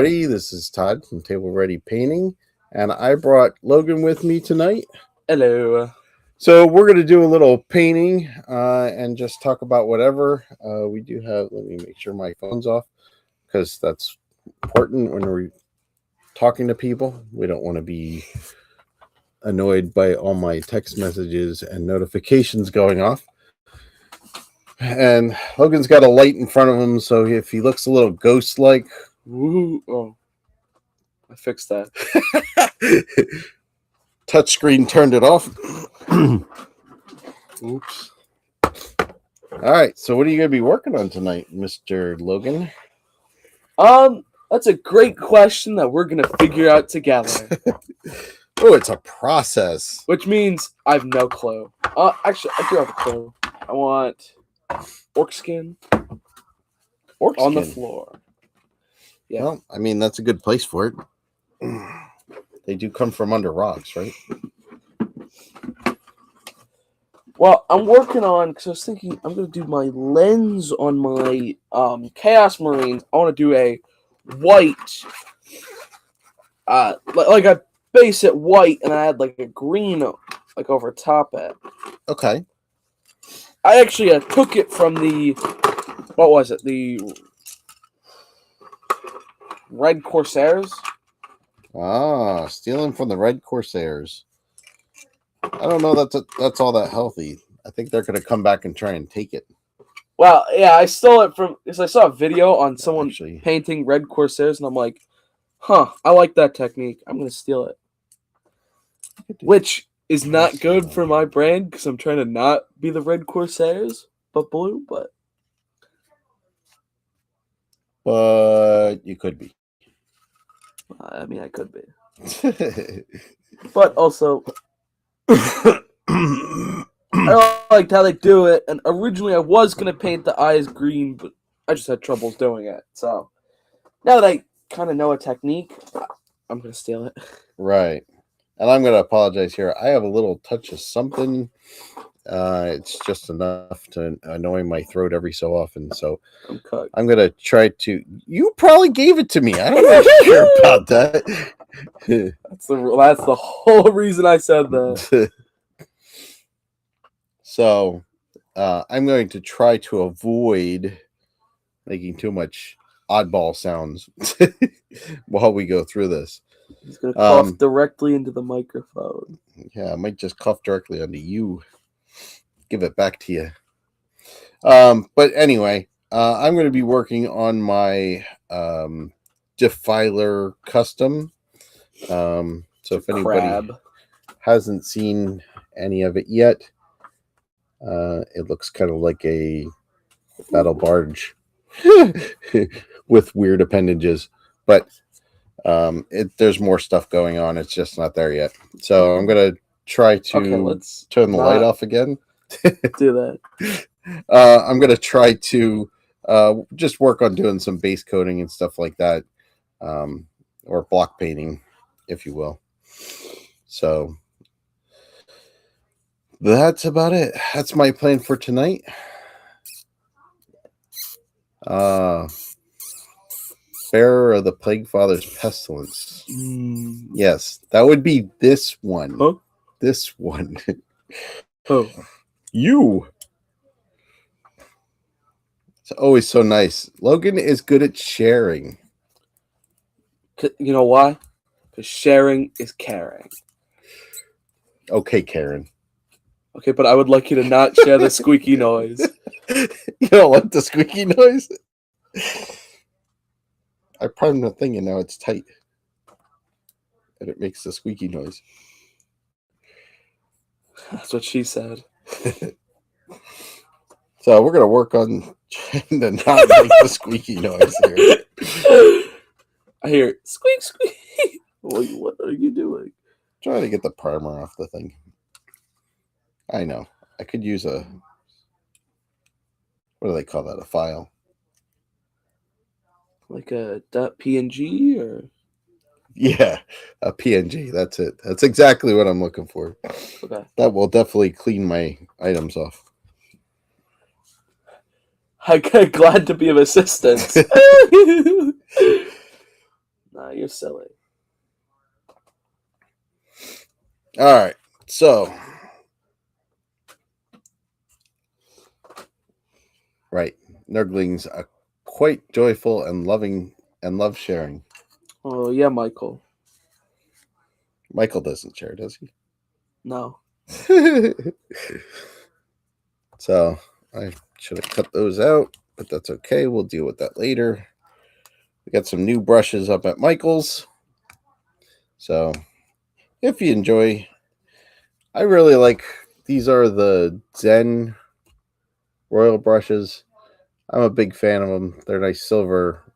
everybody. This is Todd from Table Ready Painting, and I brought Logan with me tonight. Hello. So we're going to do a little painting and just talk about whatever. We do have, let me make sure my phone's off, because that's important when we're talking to people. We don't want to be annoyed by all my text messages and notifications going off. And Logan's got a light in front of him, so if he looks a little ghost-like... Woo! Oh, I fixed that. Touchscreen turned it off. Oops. All right, so what are you going to be working on tonight, Mr. Logan? That's a great question that we're going to figure out together. Oh, it's a process. Which means I have no clue. Actually, I do have a clue. I want orc skin on the floor. Yeah. Well, I mean, that's a good place for it. They do come from under rocks, right? Well, I'm working on, because I was thinking I'm going to do my lens on my Chaos Marines. I want to do a white, like I base it white, and I had like a green, like over top it. Okay. I actually took it from the, what was it? The Red Corsairs? Ah, stealing from the Red Corsairs. I don't know that's all that healthy. I think they're going to come back and try and take it. Well, yeah, I stole it from, because I saw a video on someone painting Red Corsairs, and I'm like, huh, I like that technique. I'm going to steal it. Which is not good for my brand, because I'm trying to not be the Red Corsairs, but blue, but... But you could be. I mean, I could be. But also, I liked how they do it, and originally I was going to paint the eyes green, but I just had troubles doing it. So, now that I kind of know a technique, I'm going to steal it. Right. And I'm going to apologize here. I have a little touch of something. It's just enough to annoy my throat every so often. So I'm going to try to... You probably gave it to me. I don't really care about that. That's the whole reason I said that. So I'm going to try to avoid making too much oddball sounds while we go through this. He's going to cough directly into the microphone. Yeah, I might just cough directly onto you. Give it back to you. But anyway, I'm going to be working on my Defiler custom. So if anybody hasn't seen any of it yet, it looks kind of like a battle barge with weird appendages. But there's more stuff going on. It's just not there yet. So I'm going to try to turn the light off again. Do that. I'm going to try to just work on doing some base coating and stuff like that, or block painting, if you will. So that's about it. That's my plan for tonight. Bearer of the Plague Father's Pestilence. Yes, that would be this one. Huh? This one. Oh. You. It's always so nice. Logan is good at sharing. You know why? Because sharing is caring. Okay, Karen. Okay, but I would like you to not share the squeaky noise. You don't like the squeaky noise? I primed the thing and now it's tight. And it makes the squeaky noise. That's what she said. So we're going to work on trying to not make the squeaky noise here. I hear it. Squeak, squeak. What are you doing? Trying to get the primer off the thing. I know. I could use a... What do they call that? A file? Like a .png or... Yeah, a PNG. That's it. That's exactly what I'm looking for. Okay. That will definitely clean my items off. I'm glad to be of assistance. Nah, you're silly. All right, so right, Nurglings are quite joyful and loving and love sharing. Oh yeah, Michael. Michael doesn't share, does he? No. So I should have cut those out, but that's okay. We'll deal with that later. We got some new brushes up at Michael's. So if you enjoy, I really like, these are the Zen Royal brushes. I'm a big fan of them. They're nice silver.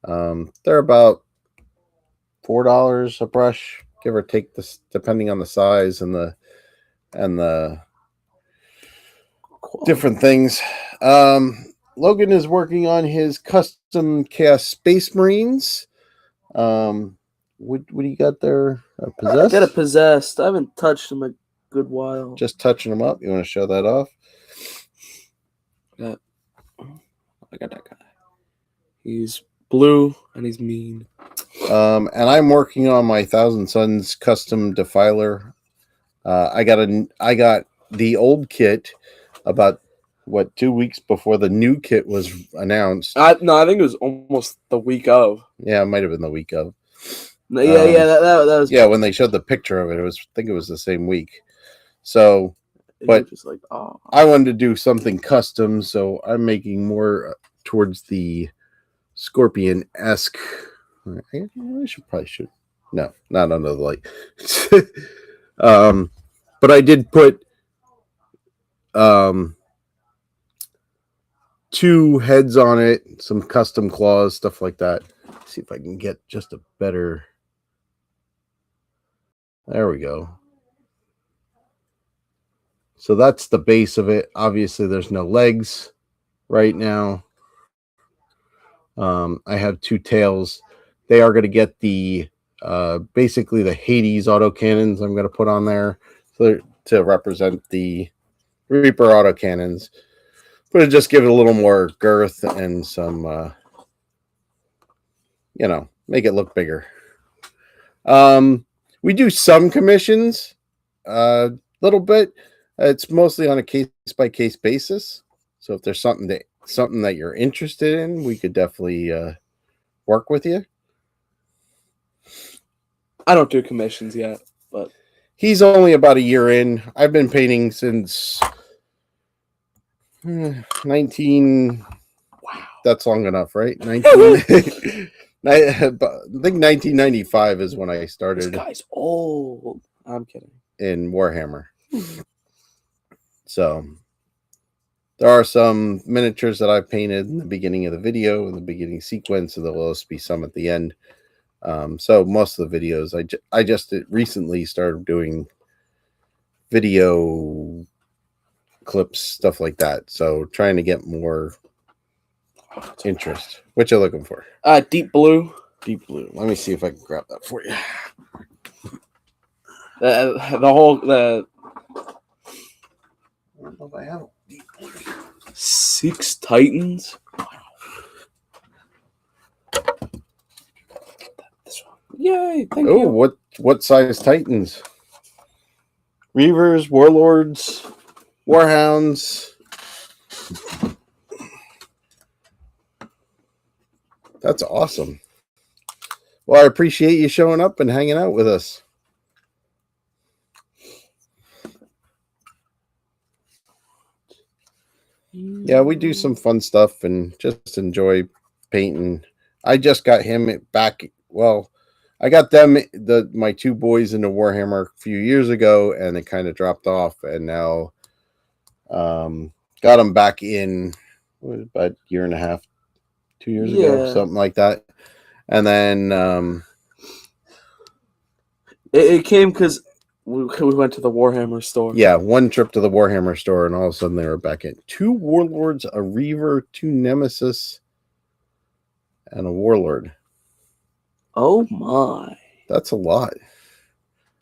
They're about $4 a brush, give or take, this depending on the size and the different things. Logan is working on his custom Chaos Space Marines. What do you got there? Possessed? I got a Possessed. I haven't touched them a good while. Just touching them up. You want to show that off? I got that guy. He's blue and he's mean. And I'm working on my Thousand Suns custom Defiler. I got the old kit about 2 weeks before the new kit was announced. No, I think it was almost the week of. Yeah, it might have been the week of. Yeah, that was. Yeah, when they showed the picture of it, I think it was the same week. So, but just like, oh. I wanted to do something custom, so I'm making more towards the Scorpion-esque. I should. No, not under the light. But I did put 2 heads on it, some custom claws, stuff like that. Let's see if I can get just a better. There we go. So that's the base of it. Obviously, there's no legs right now. I have 2 tails. They are going to get the basically the Hades autocannons I'm going to put on there to represent the Reaper autocannons. But just give it a little more girth and some, make it look bigger. We do some commissions, little bit. It's mostly on a case-by-case basis. So if there's something that you're interested in, we could definitely work with you. I don't do commissions yet, but he's only about a year in. I've been painting since 19. Wow, that's long enough, right? 19. I think 1995 is when I started. This guy's old. I'm kidding. In Warhammer. So there are some miniatures that I painted in the beginning of the video, in the beginning sequence, and there will also be some at the end. So most of the videos, I just recently started doing video clips, stuff like that. So trying to get more interest. What you looking for? Deep blue. Deep blue. Let me see if I can grab that for you. The whole I don't know if I have deep blue. 6 Titans. Wow. Yay! Thank you. What size Titans? Reavers, Warlords, Warhounds. That's awesome. Well, I appreciate you showing up and hanging out with us. Yeah, we do some fun stuff and just enjoy painting. I just got him back. Well, I got my 2 boys into Warhammer a few years ago, and it kind of dropped off. And now got them back in about a year and a half, 2 years ago, something like that. And then it came because we went to the Warhammer store. Yeah, 1 trip to the Warhammer store, and all of a sudden they were back in. 2 Warlords, a Reaver, 2 Nemesis, and a Warlord. Oh my. That's a lot.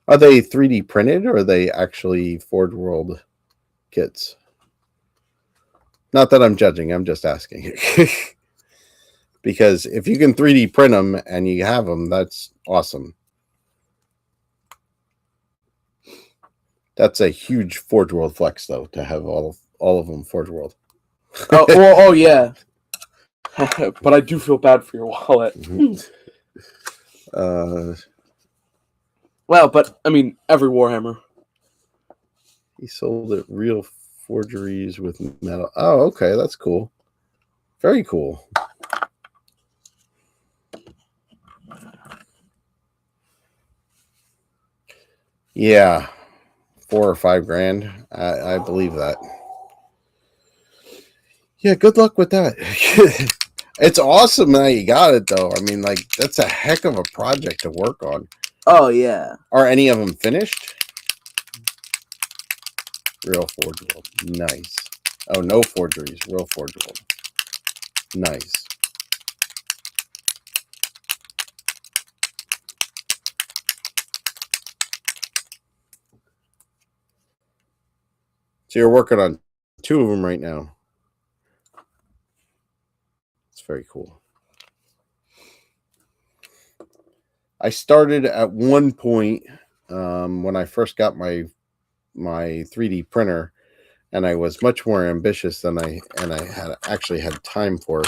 Are they 3D printed, or are they actually Forge World kits? Not that I'm judging, I'm just asking. Because if you can 3D print them and you have them, that's awesome. That's a huge Forge World flex, though, to have all of them Forge World. Oh yeah. But I do feel bad for your wallet. Well, but I mean, every Warhammer. He sold it real forgeries with metal. Oh, okay, that's cool. Very cool. Yeah, $4 or $5 grand. I believe that. Yeah, good luck with that. It's awesome that you got it, though. I mean, like, that's a heck of a project to work on. Oh, yeah. Are any of them finished? Real Forge World. Nice. Oh, no forgeries. Real Forge World. Nice. So you're working on 2 of them right now. It's very cool. I started at one point when I first got my 3D printer, and I was much more ambitious than I had actually had time for.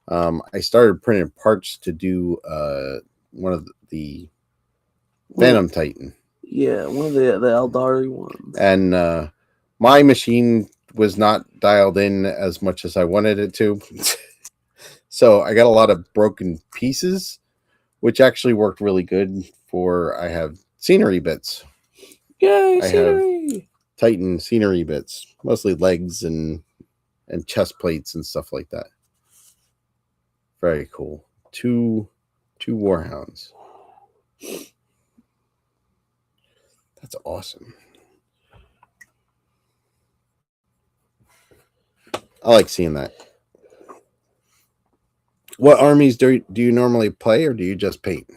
I started printing parts to do one of the Phantom Titan. Yeah, one of the Eldari ones. And my machine was not dialed in as much as I wanted it to. So I got a lot of broken pieces, which actually worked really good for, I have scenery bits. Yay, scenery! I have Titan scenery bits, mostly legs and chest plates and stuff like that. Very cool. Two Warhounds. That's awesome. I like seeing that. What armies do you normally play, or do you just paint?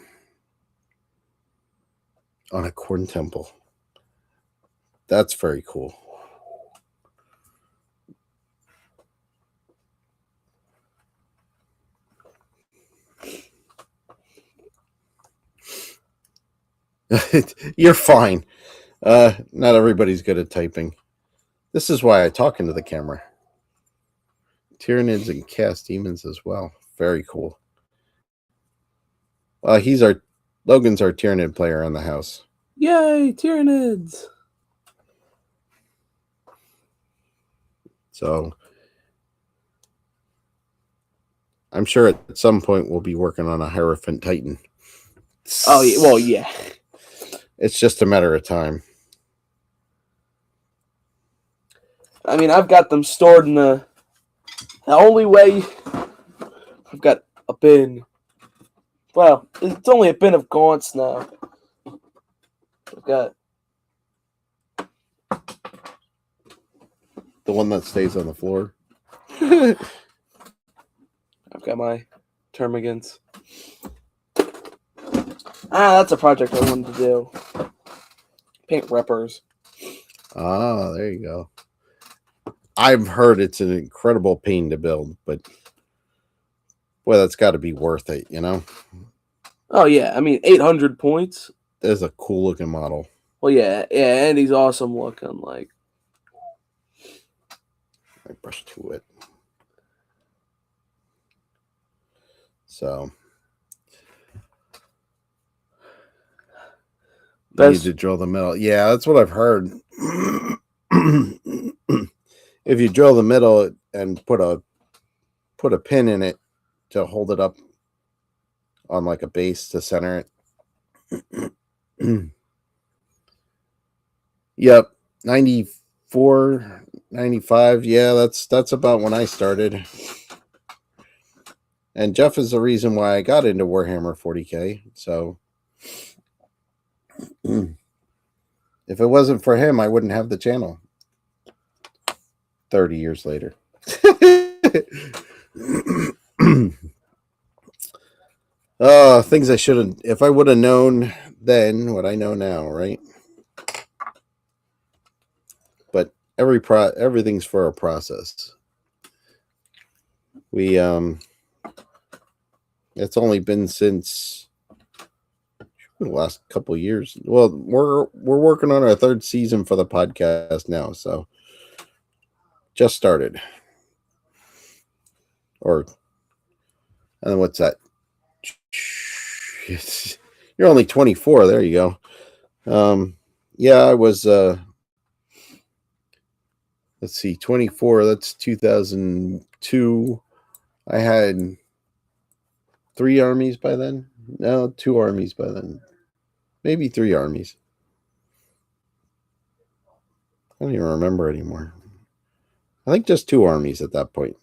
On a Corn Temple. That's very cool. You're fine. Not everybody's good at typing. This is why I talk into the camera. Tyranids and Cast Demons as well. Very cool. Logan's our Tyranid player in the house. Yay, Tyranids! So I'm sure at some point we'll be working on a Hierophant Titan. Oh, yeah. Well, yeah. It's just a matter of time. I mean, I've got them stored in the only way. I've got a bin. Well, it's only a bin of gaunts now. I've got the one that stays on the floor. I've got my termagants. That's a project I wanted to do. Paint reppers. Ah, there you go. I've heard it's an incredible pain to build, but boy, that's got to be worth it, you know? Oh, yeah. I mean, 800 points. There's a cool looking model. Well, yeah, and he's awesome looking. Like, I brush to it. So, you need to drill the middle. Yeah, that's what I've heard. If you drill the middle and put a pin in it to hold it up on like a base to center it. Yep, 94, 95. Yeah, that's about when I started. And Jeff is the reason why I got into Warhammer 40K. So if it wasn't for him, I wouldn't have the channel 30 years later. Things I shouldn't. If I would have known then what I know now, right? But everything's for a process. We It's only been since the last couple years. Well, we're working on our 3rd season for the podcast now, so just started. And then what's that? You're only 24. There you go. Yeah, I was. Let's see, 24. That's 2002. I had 3 armies by then. No, 2 armies by then. Maybe 3 armies. I don't even remember anymore. I think just 2 armies at that point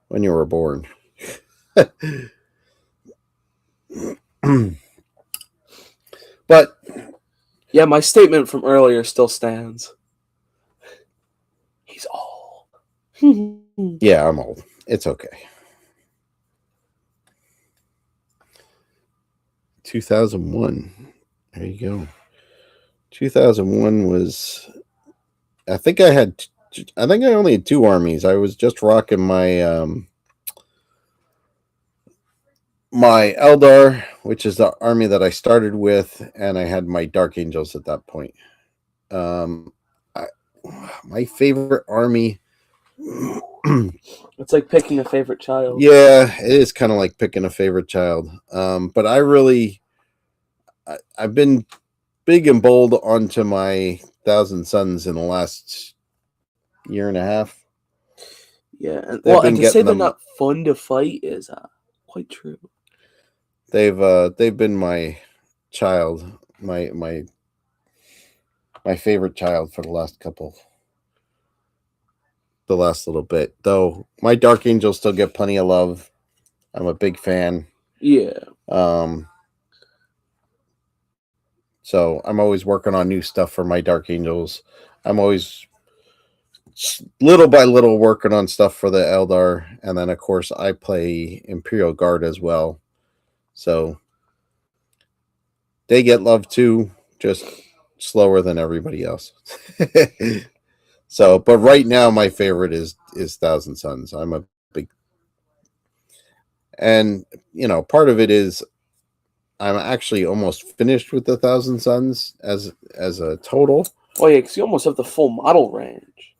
when you were born. But yeah, my statement from earlier still stands. He's old. Yeah, I'm old. It's okay. 2001. There you go. 2001 was. I think I only had 2 armies. I was just rocking my my Eldar, which is the army that I started with, and I had my Dark Angels at that point. My favorite army. It's like picking a favorite child. Yeah, it is kind of like picking a favorite child. But I've been big and bold onto my Thousand Suns in the last year and a half. Yeah, and to say they're not fun to fight is quite true. They've been my child, my favorite child for the last little bit. Though my Dark Angels still get plenty of love. I'm a big fan. Yeah. So I'm always working on new stuff for my Dark Angels. I'm always little by little working on stuff for the Eldar, and then of course I play Imperial Guard as well. So they get love too, just slower than everybody else. So, but right now my favorite is Thousand Suns. I'm a big, and part of it is I'm actually almost finished with the Thousand Suns as a total. Oh yeah, because you almost have the full model range.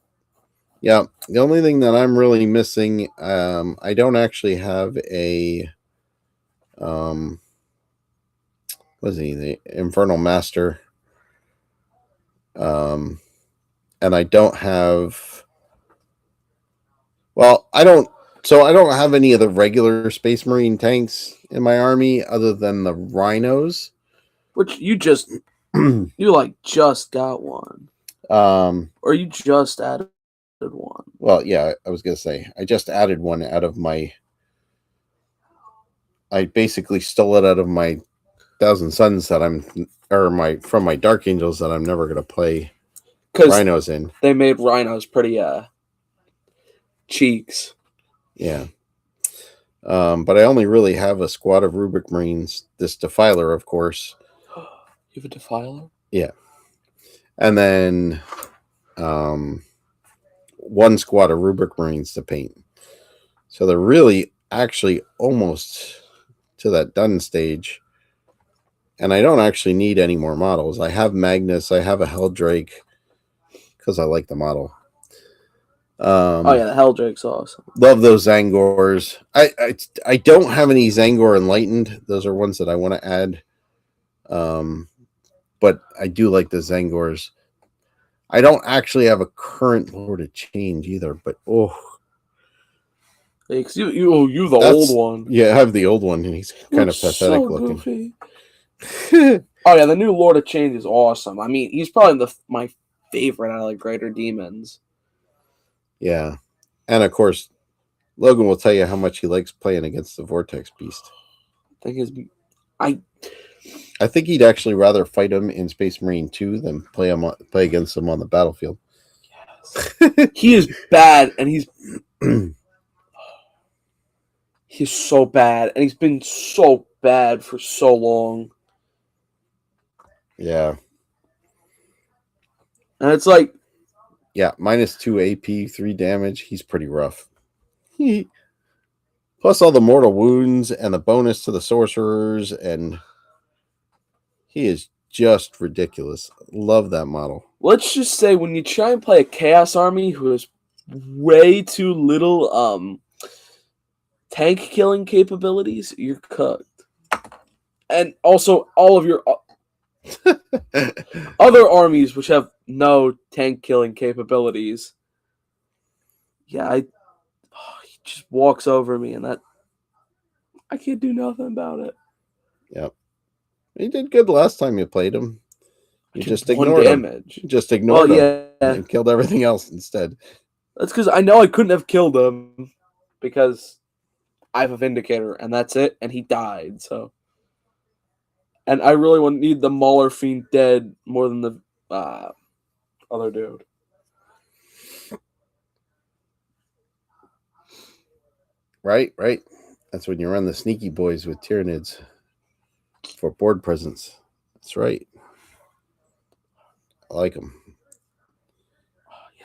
Yeah, the only thing that I'm really missing, I don't actually have a the Infernal Master, and I don't have. Well, I don't have any of the regular Space Marine tanks in my army other than the Rhinos, which you just just got one, or you just added one. Well, yeah, I was gonna say I just added one out of my. I basically stole it out of my Thousand Suns from my Dark Angels that I'm never gonna play Rhinos in. They made Rhinos pretty cheeks. Yeah. But I only really have a squad of Rubric Marines. This Defiler, of course. You have a Defiler? Yeah. And then one squad of Rubric Marines to paint. So they're really actually almost to that done stage. And I don't actually need any more models. I have Magnus. I have a Helldrake because I like the model. Oh yeah, the Helldrake's awesome. Love those Zangors. I don't have any Zangor Enlightened. Those are ones that I want to add. But I do like the Zangors. I don't actually have a current Lord of Change either. But hey, cause you the old one. Yeah, I have the old one, and he's kind of pathetic looking. Oh yeah, the new Lord of Change is awesome. I mean, he's probably my favorite out of the Greater Demons. Yeah, and of course, Logan will tell you how much he likes playing against the Vortex Beast. I think he'd actually rather fight him in Space Marine 2 than play against him on the battlefield. Yes. He is bad, and he's so bad, and he's been so bad for so long. Yeah. And it's like... Yeah, -2 AP, 3 damage. He's pretty rough. Plus all the mortal wounds and the bonus to the sorcerers, and he is just ridiculous. Love that model. Let's just say when you try and play a Chaos Army who has way too little tank killing capabilities, you're cooked. And also all of your other armies which have no tank killing capabilities. Yeah, he just walks over me, and that I can't do nothing about it. Yep. He did good last time you played him. You just ignored him. You just ignored him and killed everything else instead. That's because I know I couldn't have killed him because I have a Vindicator, and that's it, and he died, so. And I really need the Mauler Fiend dead more than the other dude. Right. That's when you run the sneaky boys with Tyranids for board presence. That's right. I like them.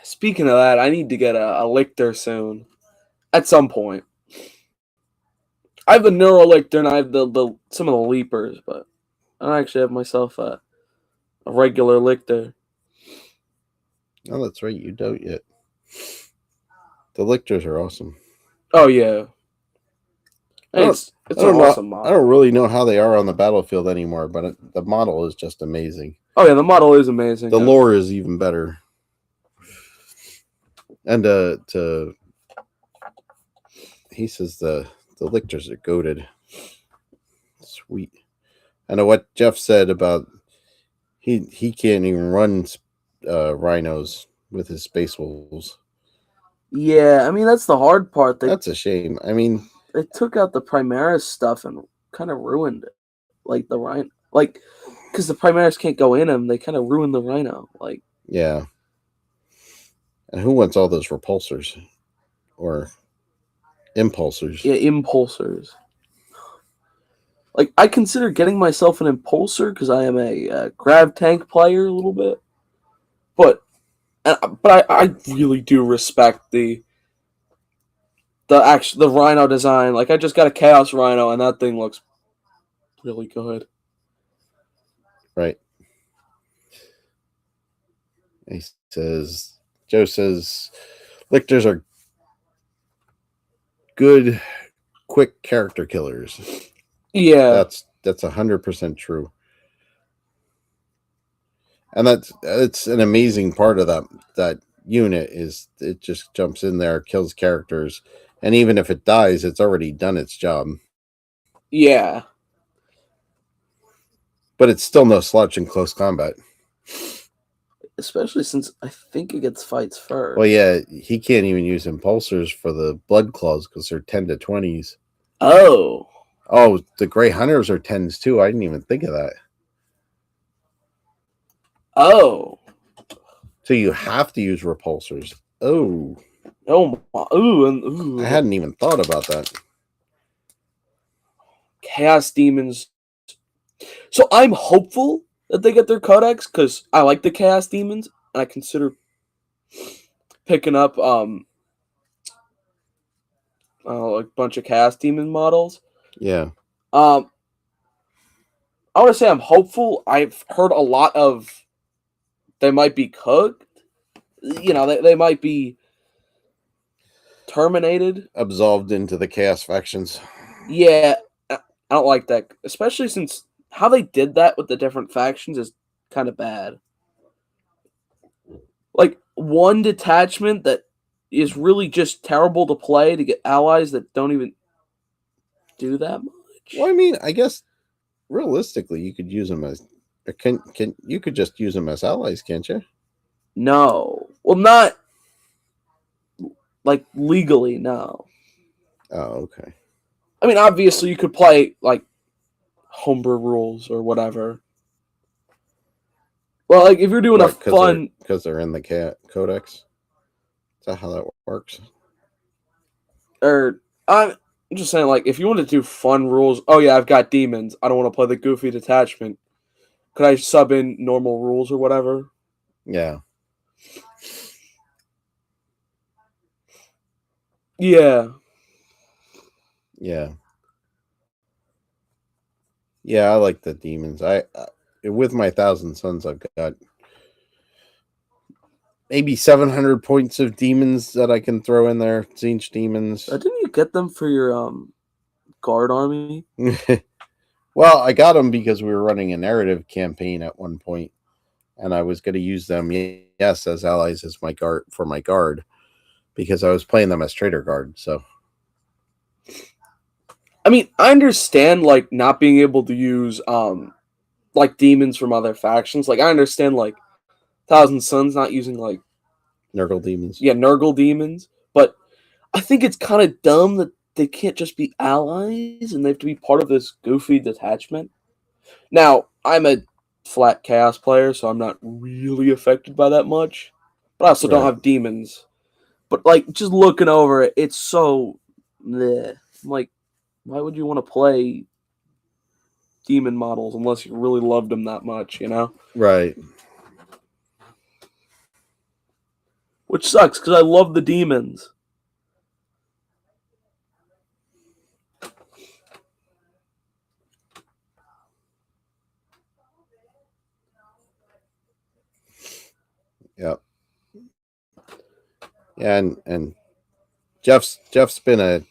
Speaking of that, I need to get a Lictor soon. At some point. I have the Neurolictor and I have the some of the Leapers, but I don't actually have myself a regular Lictor. Oh, that's right. You don't yet. The Lictors are awesome. Oh, yeah. It's an awesome model. I don't really know how they are on the battlefield anymore, but the model is just amazing. Oh, yeah, the model is amazing. The lore is even better. And he says the Lictors are goated. Sweet. I know what Jeff said about he can't even run rhinos with his Space Wolves. Yeah, I mean that's the hard part. That's a shame. I mean, they took out the Primaris stuff and kind of ruined it. Like the Rhino, because the Primaris can't go in them, they kind of ruined the Rhino. Yeah. And who wants all those repulsors or impulsors? Yeah, impulsors. I consider getting myself an impulsor because I am a grav tank player a little bit, but I really do respect the Rhino design. I just got a Chaos Rhino and that thing looks really good. Right. Joe says, Lictors are good, quick character killers. Yeah. That's 100% true. And it's an amazing part of that unit is it just jumps in there, kills characters, and even if it dies, it's already done its job. Yeah. But it's still no slouch in close combat. Especially since I think it gets fights first. Well, yeah, he can't even use impulsors for the blood claws because they're 10 to 20s. Oh, the Grey Hunters are 10s too. I didn't even think of that. Oh. So you have to use repulsors. Oh. Ooh. I hadn't even thought about that. Chaos Demons. So I'm hopeful that they get their codex because I like the Chaos Demons and I consider picking up a bunch of Chaos Demon models. Yeah. I want to say I'm hopeful. I've heard a lot of they might be cooked. They might be terminated. Absolved into the Chaos factions. Yeah, I don't like that. Especially since how they did that with the different factions is kind of bad. One detachment that is really just terrible to play to get allies that don't even do that much. Well, I mean, I guess realistically, you could use them as you could just use them as allies, can't you? No, well, not legally. No. Oh, okay. I mean, obviously, you could play homebrew rules or whatever. Well, if you're doing a fun because they're in the codex. Is that how that works? Or I'm just saying, if you want to do fun rules, oh yeah, I've got demons. I don't want to play the goofy detachment. Could I sub in normal rules or whatever? Yeah. Yeah. Yeah. Yeah, I like the demons. I with my 1,000 Suns, I've got maybe 700 points of demons that I can throw in there. Tzeentch demons. Didn't you get them for your guard army? Well, I got them because we were running a narrative campaign at one point, and I was going to use them, yes, as allies as my guard for my guard, because I was playing them as traitor guard. So, I mean, I understand like not being able to use like demons from other factions. Like I understand like 1,000 Suns not using like Nurgle demons. Yeah, Nurgle demons. But I think it's kind of dumb that they can't just be allies and they have to be part of this goofy detachment. Now, I'm a flat chaos player, so I'm not really affected by that much. But I also don't have demons. But like just looking over it, it's so bleh. I'm like, why would you want to play demon models unless you really loved them that much, you know? Right. Which sucks because I love the demons. Yep. Yeah, and Jeff's been a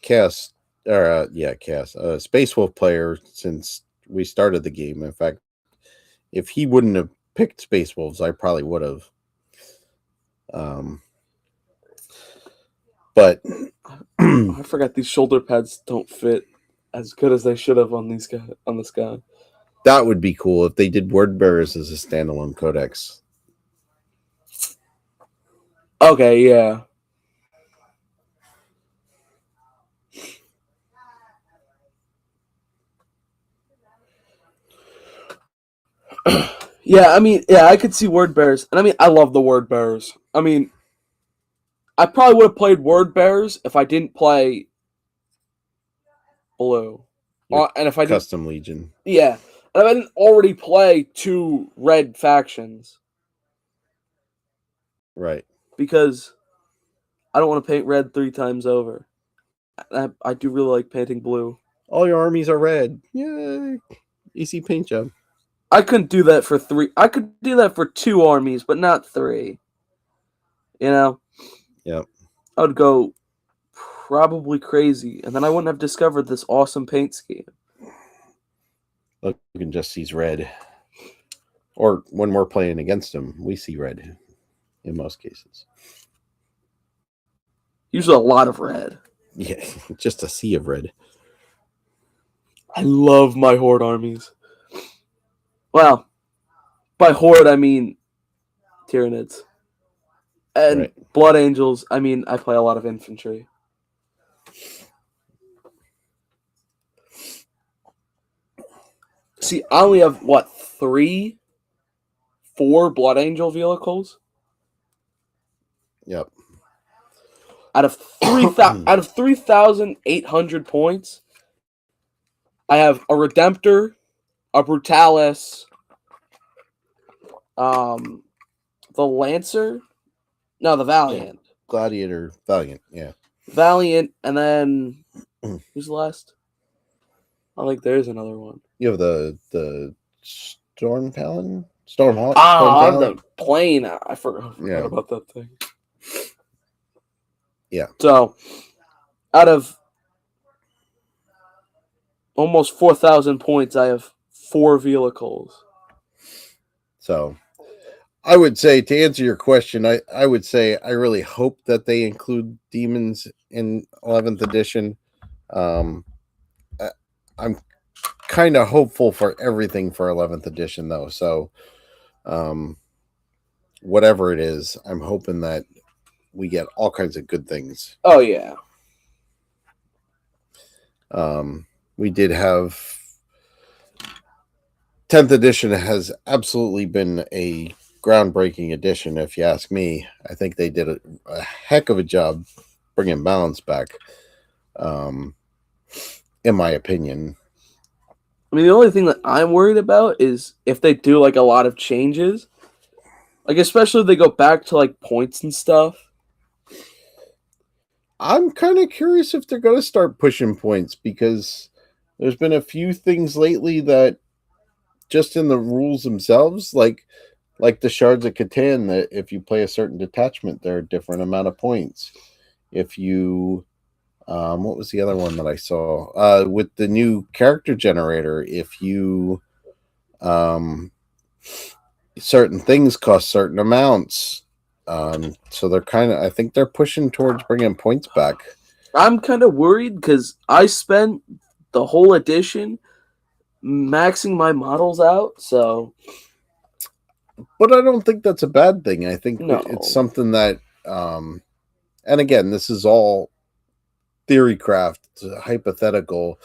Space Wolf player since we started the game. In fact, if he wouldn't have picked Space Wolves, I probably would have. But I forgot these shoulder pads don't fit as good as they should have on this guy. That would be cool if they did Word Bearers as a standalone codex. Okay, yeah. Yeah, I mean, yeah, I could see Word Bearers. And I mean, I love the Word Bearers. I mean, I probably would have played Word Bearers if I didn't play Blue. And if I didn't... Custom Legion. Yeah. And if I didn't already play 2 red factions. Right. Because I don't want to paint red 3 times over. I do really like painting blue. All your armies are red. Yay. Easy paint job. I couldn't do that for 3. I could do that for 2 armies, but not 3. You know? Yep. I would go probably crazy, and then I wouldn't have discovered this awesome paint scheme. Logan just sees red. Or when we're playing against him, we see red in most cases. Usually a lot of red. Yeah, just a sea of red. I love my Horde armies. Well, by Horde, I mean Tyranids. And right. Blood Angels, I mean, I play a lot of infantry. See, I only have, 4 Blood Angel vehicles? Yep. Out of 3,800 points, I have a Redemptor, a Brutalis, the Lancer, no, the Valiant. Yeah. Gladiator, Valiant, yeah. Valiant, and then who's the last? I think there's another one. You have the Storm Paladin? Stormhawk? I have the plane. I forgot about that thing. Yeah. So, out of almost 4,000 points, I have 4 vehicles. So, I would say, to answer your question, I would say I really hope that they include demons in 11th edition. I'm kind of hopeful for everything for 11th edition, though. So, whatever it is, I'm hoping that we get all kinds of good things. Oh, yeah. We did have 10th edition has absolutely been a groundbreaking edition, if you ask me. I think they did a heck of a job bringing balance back, in my opinion. I mean, the only thing that I'm worried about is if they do, like, a lot of changes. Like, especially if they go back to, like, points and stuff. I'm kind of curious if they're going to start pushing points, because there's been a few things lately that just in the rules themselves, like the Shards of Catan, that if you play a certain detachment, there are a different amount of points. If you, what was the other one that I saw? With the new character generator, if you, certain things cost certain amounts. So they're I think they're pushing towards bringing points back. I'm kind of worried because I spent the whole edition maxing my models out, so. But I don't think that's a bad thing. I think it's something that, and again, this is all theory craft, hypothetical.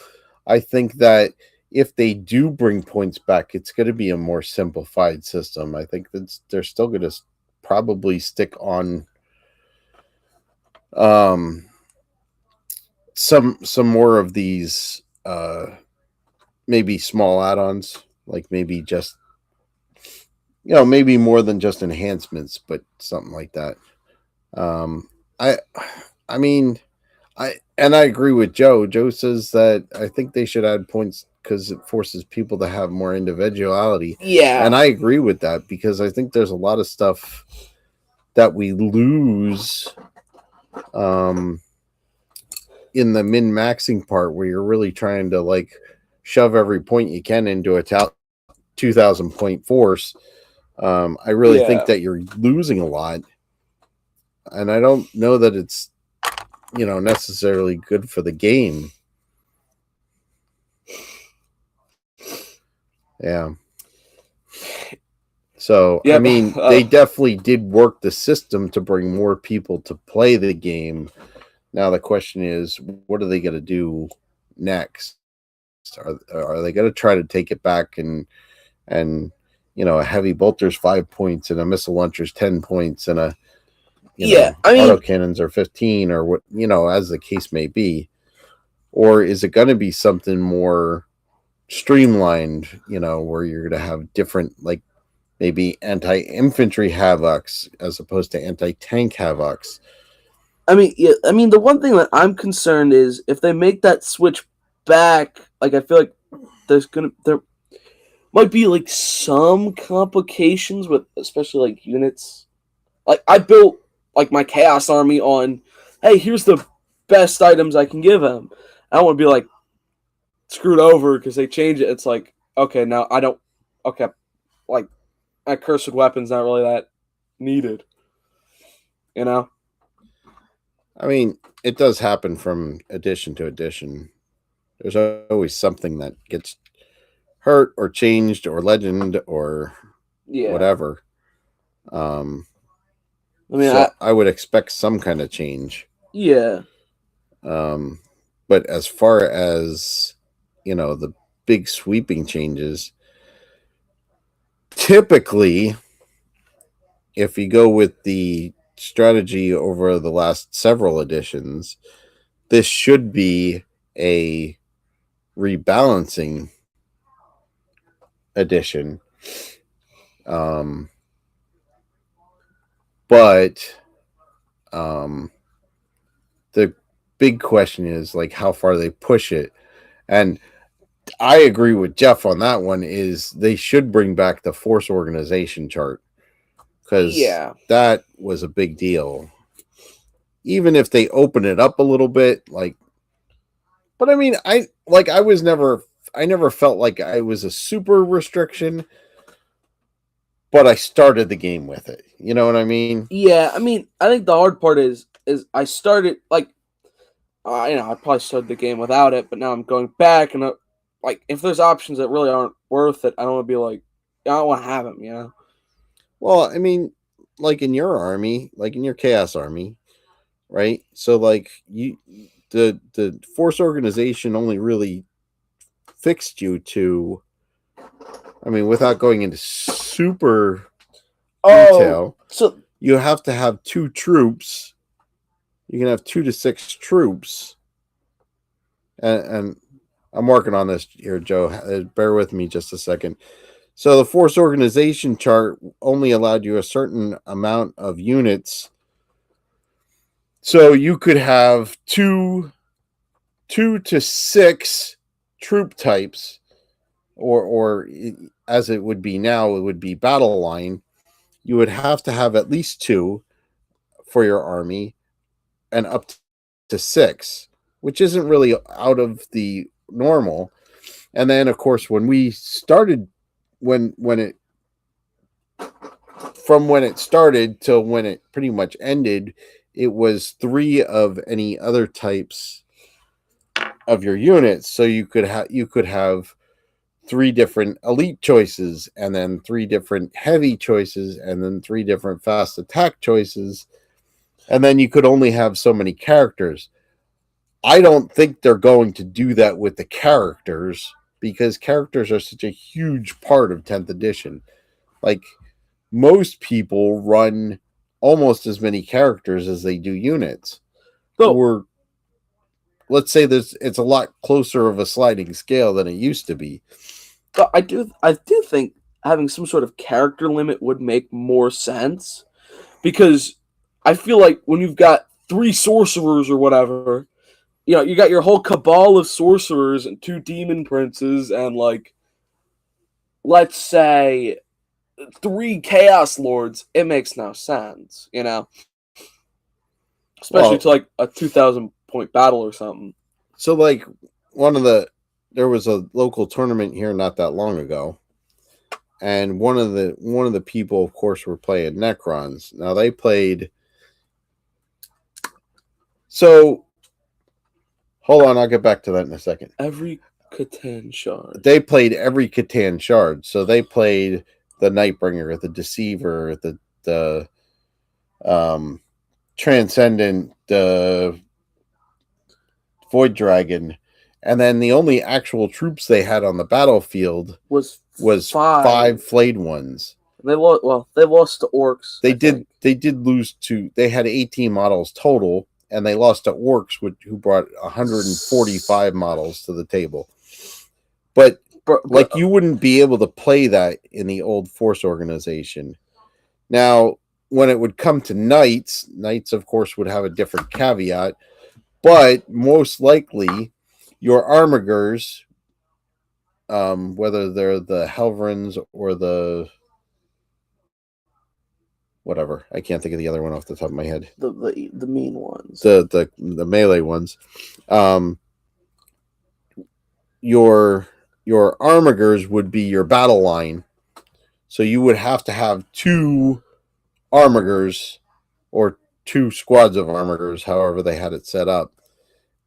I think that if they do bring points back, it's going to be a more simplified system. I think that they're still going to probably stick on some more of these maybe small add-ons, like maybe just, maybe more than just enhancements, but something like that. I mean, I agree with Joe. Joe says that I think they should add points because it forces people to have more individuality. Yeah. And I agree with that, because I think there's a lot of stuff that we lose in the min-maxing part, where you're really trying to like shove every point you can into a 2,000 point force. I really think that you're losing a lot. And I don't know that it's, necessarily good for the game. Yeah. So, I mean, they definitely did work the system to bring more people to play the game. Now the question is, what are they going to do next? Are they going to try to take it back and a heavy bolter's 5 points and a missile launcher's 10 points and a autocannons are 15, or what, as the case may be? Or is it going to be something more streamlined, where you're going to have different, like maybe anti-infantry havocs as opposed to anti-tank havocs? I mean, the one thing that I'm concerned is if they make that switch back, like I feel like there might be like some complications with, especially like units. Like I built like my Chaos Army on, hey, here's the best items I can give him. I don't want to be like screwed over because they change it. It's like, okay, now I don't. Okay, like my cursed weapon's not really that needed. I mean, it does happen from edition to edition. There's always something that gets hurt or changed or legend or whatever. I would expect some kind of change. Yeah. But as far as, the big sweeping changes, typically, if you go with the strategy over the last several editions, this should be a rebalancing edition. But the big question is like how far they push it. And I agree with Jeff on that one, is they should bring back the force organization chart, because that was a big deal. Even if they open it up a little bit, like, but I mean, I never felt like I was a super restriction, but I started the game with it. You know what I mean? Yeah, I mean, I think the hard part is I started like, I probably started the game without it, but now I'm going back and like if there's options that really aren't worth it, I don't want to be like, I don't want to have them. Well, I mean, like in your army, like in your Chaos Army, right? So like the force organization only really fixed you to, I mean, without going into super detail, so you have to have 2 troops. You can have 2 to 6 troops. And I'm working on this here, Joe. Bear with me just a second. So the force organization chart only allowed you a certain amount of units So you could have two to six troop types, or as it would be now, it would be battle line. You would have to have at least two for your army, and up to six, which isn't really out of the normal. And then, of course, when we started, when it from when it started till when it pretty much ended, it was three of any other types of your units. So you could have three different elite choices, and then three different heavy choices, and then three different fast attack choices, and then you could only have so many characters. I don't think they're going to do that with the characters, because characters are such a huge part of 10th edition. Like, most people run almost as many characters as they do units. Or let's say it's a lot closer of a sliding scale than it used to be. But I do think having some sort of character limit would make more sense, because I feel like when you've got three sorcerers or whatever, you got your whole cabal of sorcerers and two demon princes and, like, let's say three chaos lords, it makes no sense, especially to like a 2,000 point battle or something. So, like, there was a local tournament here not that long ago, and one of the people, of course, were playing Necrons. Now they played. So, hold on, I'll get back to that in a second. Every Catan shard. They played every Catan shard. So they played the Nightbringer, the Deceiver, the Transcendent, the Void Dragon, and then the only actual troops they had on the battlefield was five flayed ones. They lost to orcs. They did lose to. They had 18 models total, and they lost to orcs, who brought 145 models to the table. But you wouldn't be able to play that in the old Force organization. Now, when it would come to knights, of course, would have a different caveat, but most likely your armigers, whether they're the Helverins or the whatever, I can't think of the other one off the top of my head. The mean ones. The melee ones. Your armigers would be your battle line. So you would have to have two armigers, or two squads of armigers, however they had it set up,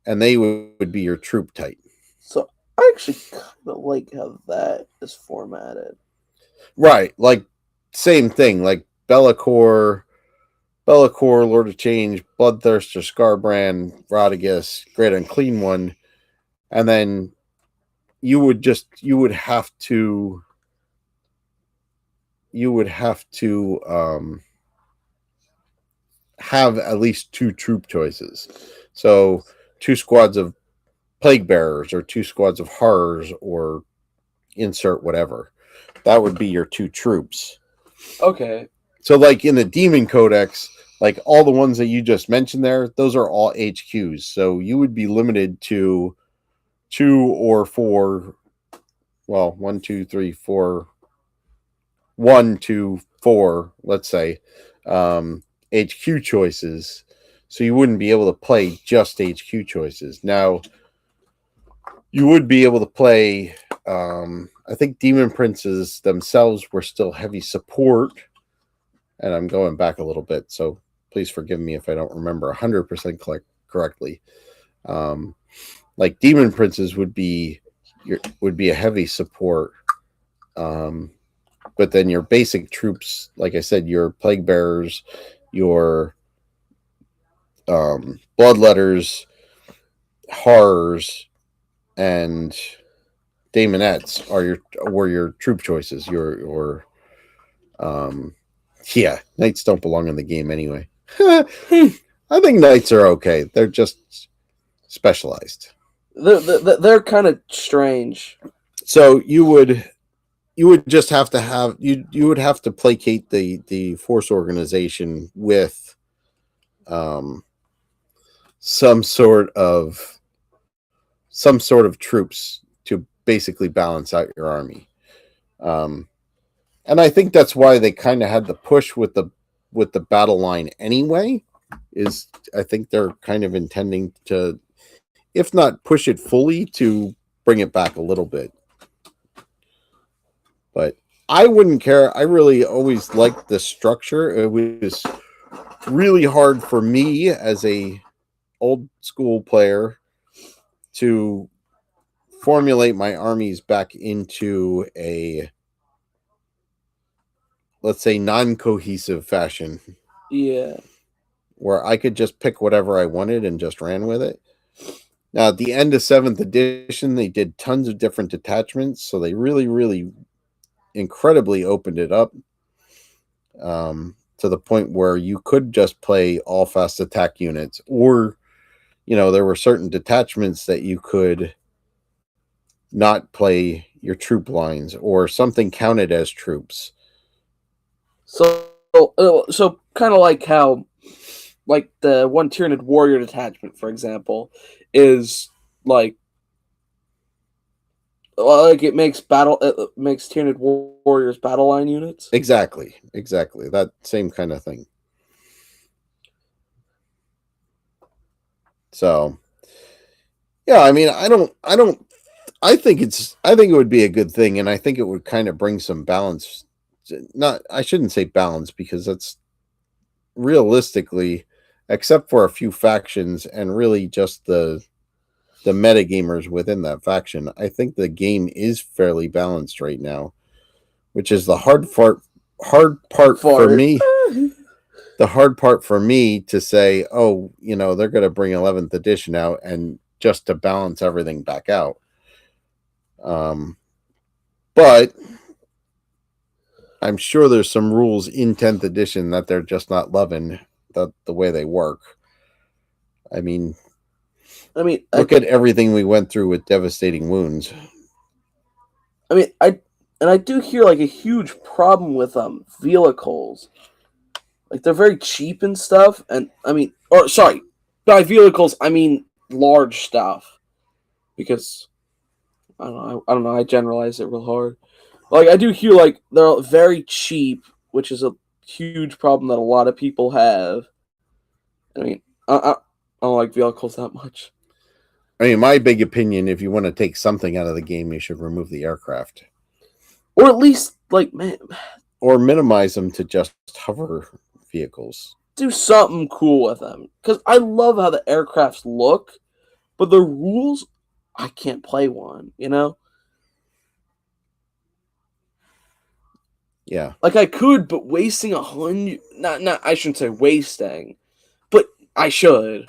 and they would be your troop type. So I actually kind of like how that is formatted. Right, like same thing, like Be'lakor, Lord of Change, Bloodthirster, Scarbrand, Rodigus, Great Unclean One, and then you would have to have at least two troop choices. So 2 squads of Plague Bearers, or 2 squads of Horrors, or insert whatever. That would be your 2 troops. Okay. So, like, in the Demon Codex, like, all the ones that you just mentioned there, those are all HQs. So you would be limited to 2 or 4, well, 1, 2, 3, 4, 1 to 4, let's say, HQ choices. So you wouldn't be able to play just HQ choices. Now, you would be able to play, I think Demon Princes themselves were still heavy support. And I'm going back a little bit, so please forgive me if I don't remember 100% correctly. Like, Demon Princes would be a heavy support. But then your basic troops, like I said, your Plague Bearers, your Bloodletters, Horrors, and Daemonettes were your troop choices. Yeah, Knights don't belong in the game anyway. I think Knights are okay. They're just specialized. They're kind of strange. So you would just have to have you would have to placate the Force organization with some sort of troops to basically balance out your army. And I think that's why they kind of had the push with the battle line anyway. Is I think they're kind of intending to, if not push it fully, to bring it back a little bit. But I wouldn't care. I really always liked the structure. It was really hard for me as a old school player to formulate my armies back into a, let's say, non-cohesive fashion. Yeah. Where I could just pick whatever I wanted and just ran with it. Now, at the end of 7th edition, they did tons of different detachments, so they really, really incredibly opened it up to the point where you could just play all fast attack units, or, there were certain detachments that you could not play your troop lines, or something counted as troops. So kind of like how, like the one Tyranid warrior detachment, for example, is like it makes Tyranid warriors battle line units. Exactly, that same kind of thing. So, yeah, I mean, I think it would be a good thing, and I think it would kind of bring some balance. I shouldn't say balance, because that's realistically, except for a few factions and really just the metagamers within that faction, I think the game is fairly balanced right now, which is the hard part for me. The hard part for me to say, oh, they're going to bring 11th edition out and just to balance everything back out. But I'm sure there's some rules in 10th edition that they're just not loving the way they work. I mean, look at everything we went through with Devastating Wounds. I mean, I do hear like a huge problem with vehicles. Like they're very cheap and stuff, and by vehicles I mean large stuff, because I don't know. I generalize it real hard. Like I do hear like they're very cheap, which is a huge problem that a lot of people have. I mean, I don't like vehicles that much. I mean, my big opinion, if you want to take something out of the game, you should remove the aircraft, or at least or minimize them to just hover vehicles. Do something cool with them, because I love how the aircrafts look, but the rules, I can't play one. Yeah. Like I could, but wasting 100, not I shouldn't say wasting, but I should.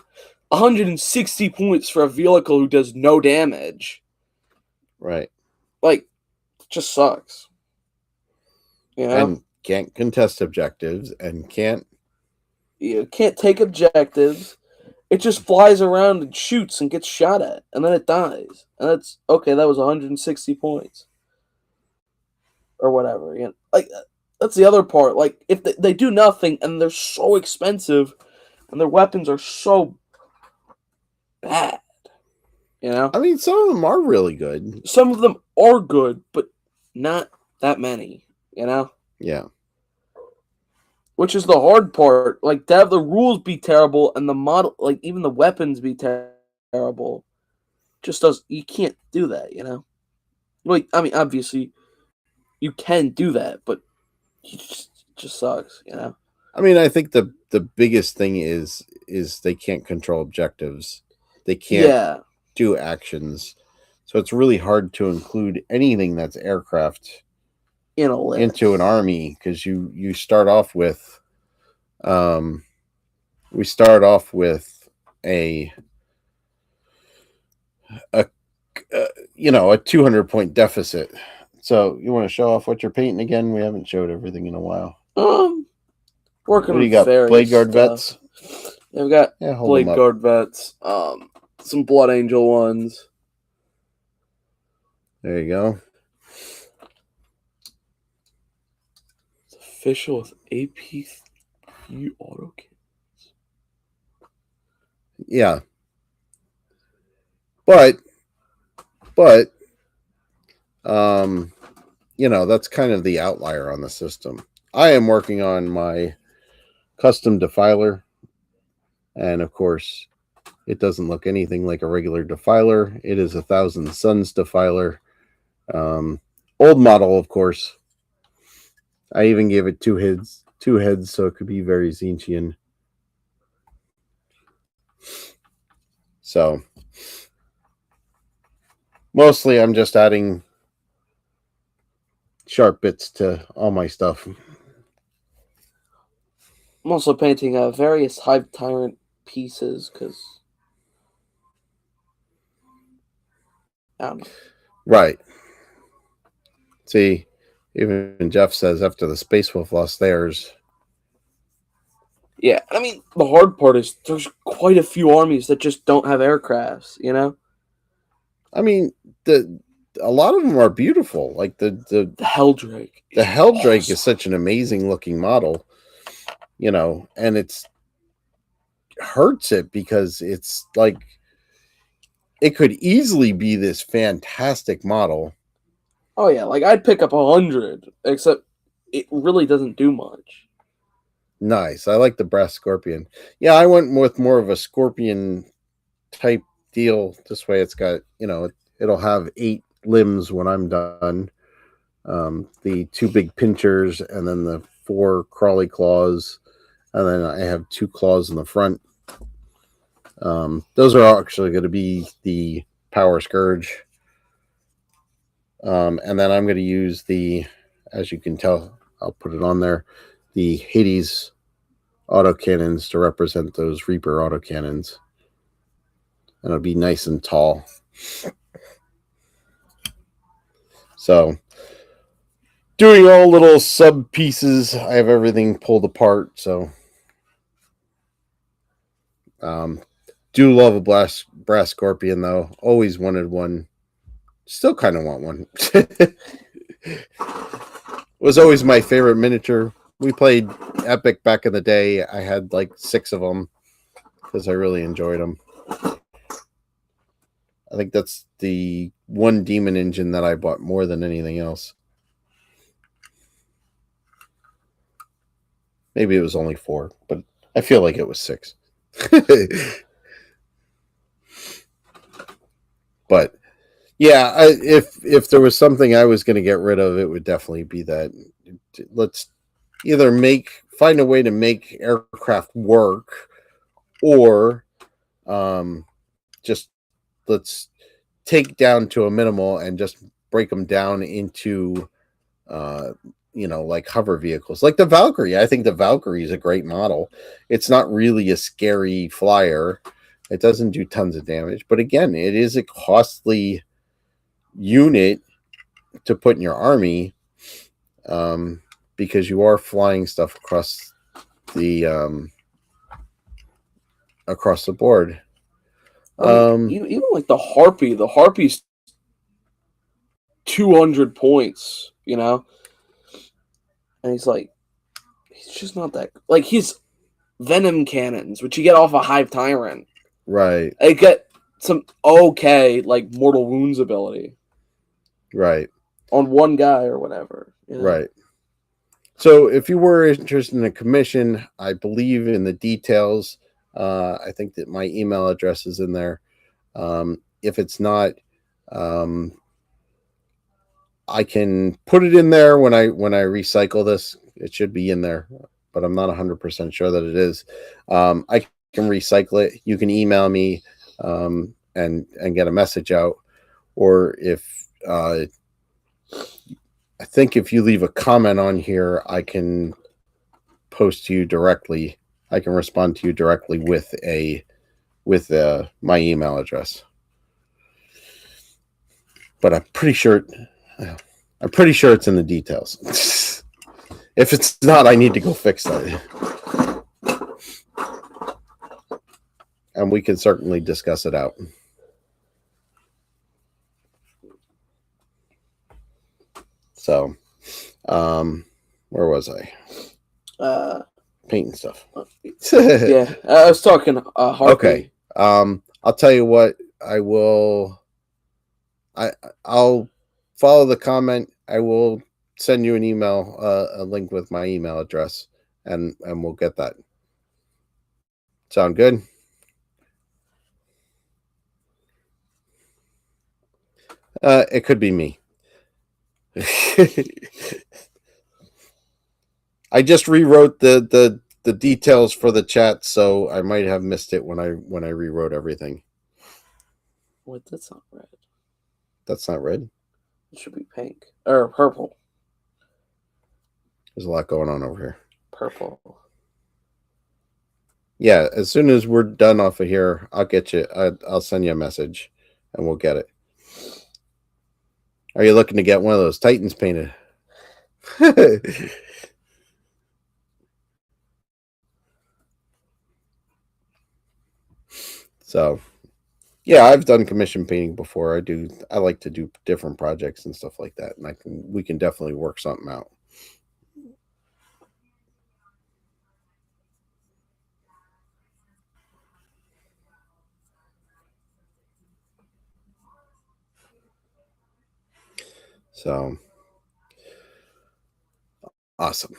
160 points for a vehicle who does no damage. Right. Like, just sucks. And can't contest objectives, and can't take objectives. It just flies around and shoots and gets shot at, and then it dies. And that's okay, that was 160 points. Or whatever. Like, that's the other part. Like, if they do nothing and they're so expensive and their weapons are so bad, I mean, some of them are really good. Some of them are good, but not that many, Yeah. Which is the hard part. Like, to have the rules be terrible and the model, like, even the weapons be terrible, you can't do that, Like, I mean, obviously, you can do that, but it just sucks, I mean, I think the biggest thing is they can't control objectives. They can't do actions. So it's really hard to include anything that's aircraft into an army, because you start off with we start off with a 200 point deficit. So you want to show off what you're painting again? We haven't showed everything in a while. Working what do you got? Blade Guard vets? Yeah, we got Blade Guard vets. Some Blood Angel ones. There you go. It's official with AP auto kits. Yeah. But that's kind of the outlier on the system. I am working on my custom defiler, and of course it doesn't look anything like a regular defiler. It is 1,000 Suns defiler. Old model, of course. I even gave it two heads, so it could be very Zinchian. So mostly I'm just adding sharp bits to all my stuff. I'm also painting various Hive Tyrant pieces because I don't know. Right. See, even Jeff says after the Space Wolf lost theirs. Yeah, I mean, the hard part is there's quite a few armies that just don't have aircrafts, you know? I mean, a lot of them are beautiful. Like the Helldrake. The Helldrake awesome. Is such an amazing looking model, and it's hurts it because it's like it could easily be this fantastic model. Oh yeah, like I'd pick up 100, except it really doesn't do much. Nice. I like the brass scorpion. Yeah, I went with more of a scorpion type deal. This way it's got, it'll have 8 limbs when I'm done. The 2 big pinchers and then the 4 crawly claws. And then I have 2 claws in the front. Those are actually going to be the Power Scourge. And then I'm going to use as you can tell, I'll put it on there, the Hades autocannons to represent those Reaper autocannons. And it'll be nice and tall. So, doing all little sub pieces. I have everything pulled apart, so do love a brass scorpion though. Always wanted one. Still kind of want one. Was always my favorite miniature. We played Epic back in the day. I had like 6 of them because I really enjoyed them. I think that's the one demon engine that I bought more than anything else. Maybe it was only 4, but I feel like it was 6. But yeah, if there was something I was going to get rid of, it would definitely be that. Let's either find a way to make aircraft work, or just let's take down to a minimal and just break them down into like hover vehicles, like the Valkyrie. I think the Valkyrie is a great model. It's not really a scary flyer. It doesn't do tons of damage, but again, it is a costly unit to put in your army, because you are flying stuff across the board. Even like the Harpy's 200 points, and he's just not that, like, he's venom cannons, which you get off a Hive Tyrant, right? They get some like mortal wounds ability, right, on one guy or whatever, right. So if you were interested in a commission, I believe in the details. I think that my email address is in there. If it's not, I can put it in there when I recycle this. It should be in there, but I'm not 100% sure that it is. I can recycle it. You can email me and get a message out, or if I think if you leave a comment on here, I can post to you directly. I can respond to you directly with my email address. But I'm pretty sure it's in the details. If it's not, I need to go fix that. And we can certainly discuss it out. So, where was I? Painting stuff. Yeah, I was talking Harpy. Okay. I'll tell you what. I'll follow the comment. I will send you an email, a link with my email address, and we'll get that. Sound good? It could be me. I just rewrote the details for the chat, so I might have missed it when I rewrote everything. Wait, that's not red. That's not red? It should be pink. Or purple. There's a lot going on over here. Purple. Yeah, as soon as we're done off of here, I'll get you. I'll send you a message, and we'll get it. Are you looking to get one of those Titans painted? So, yeah, I've done commission painting before. I like to do different projects and stuff like that, and we can definitely work something out. So, awesome.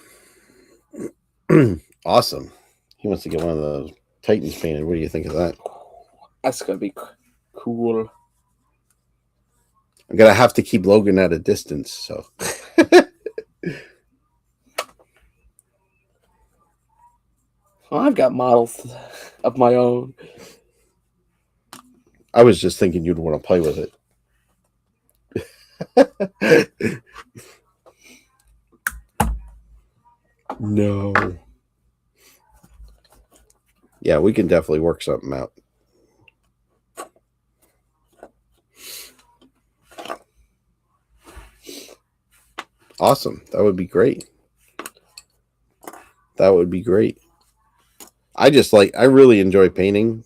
Awesome. He wants to get one of those Titans painted. What do you think of that? That's going to be cool. I'm going to have to keep Logan at a distance, so. Well, I've got models of my own. I was just thinking you'd want to play with it. No. Yeah, we can definitely work something out. Awesome. That would be great. That would be great. I really enjoy painting,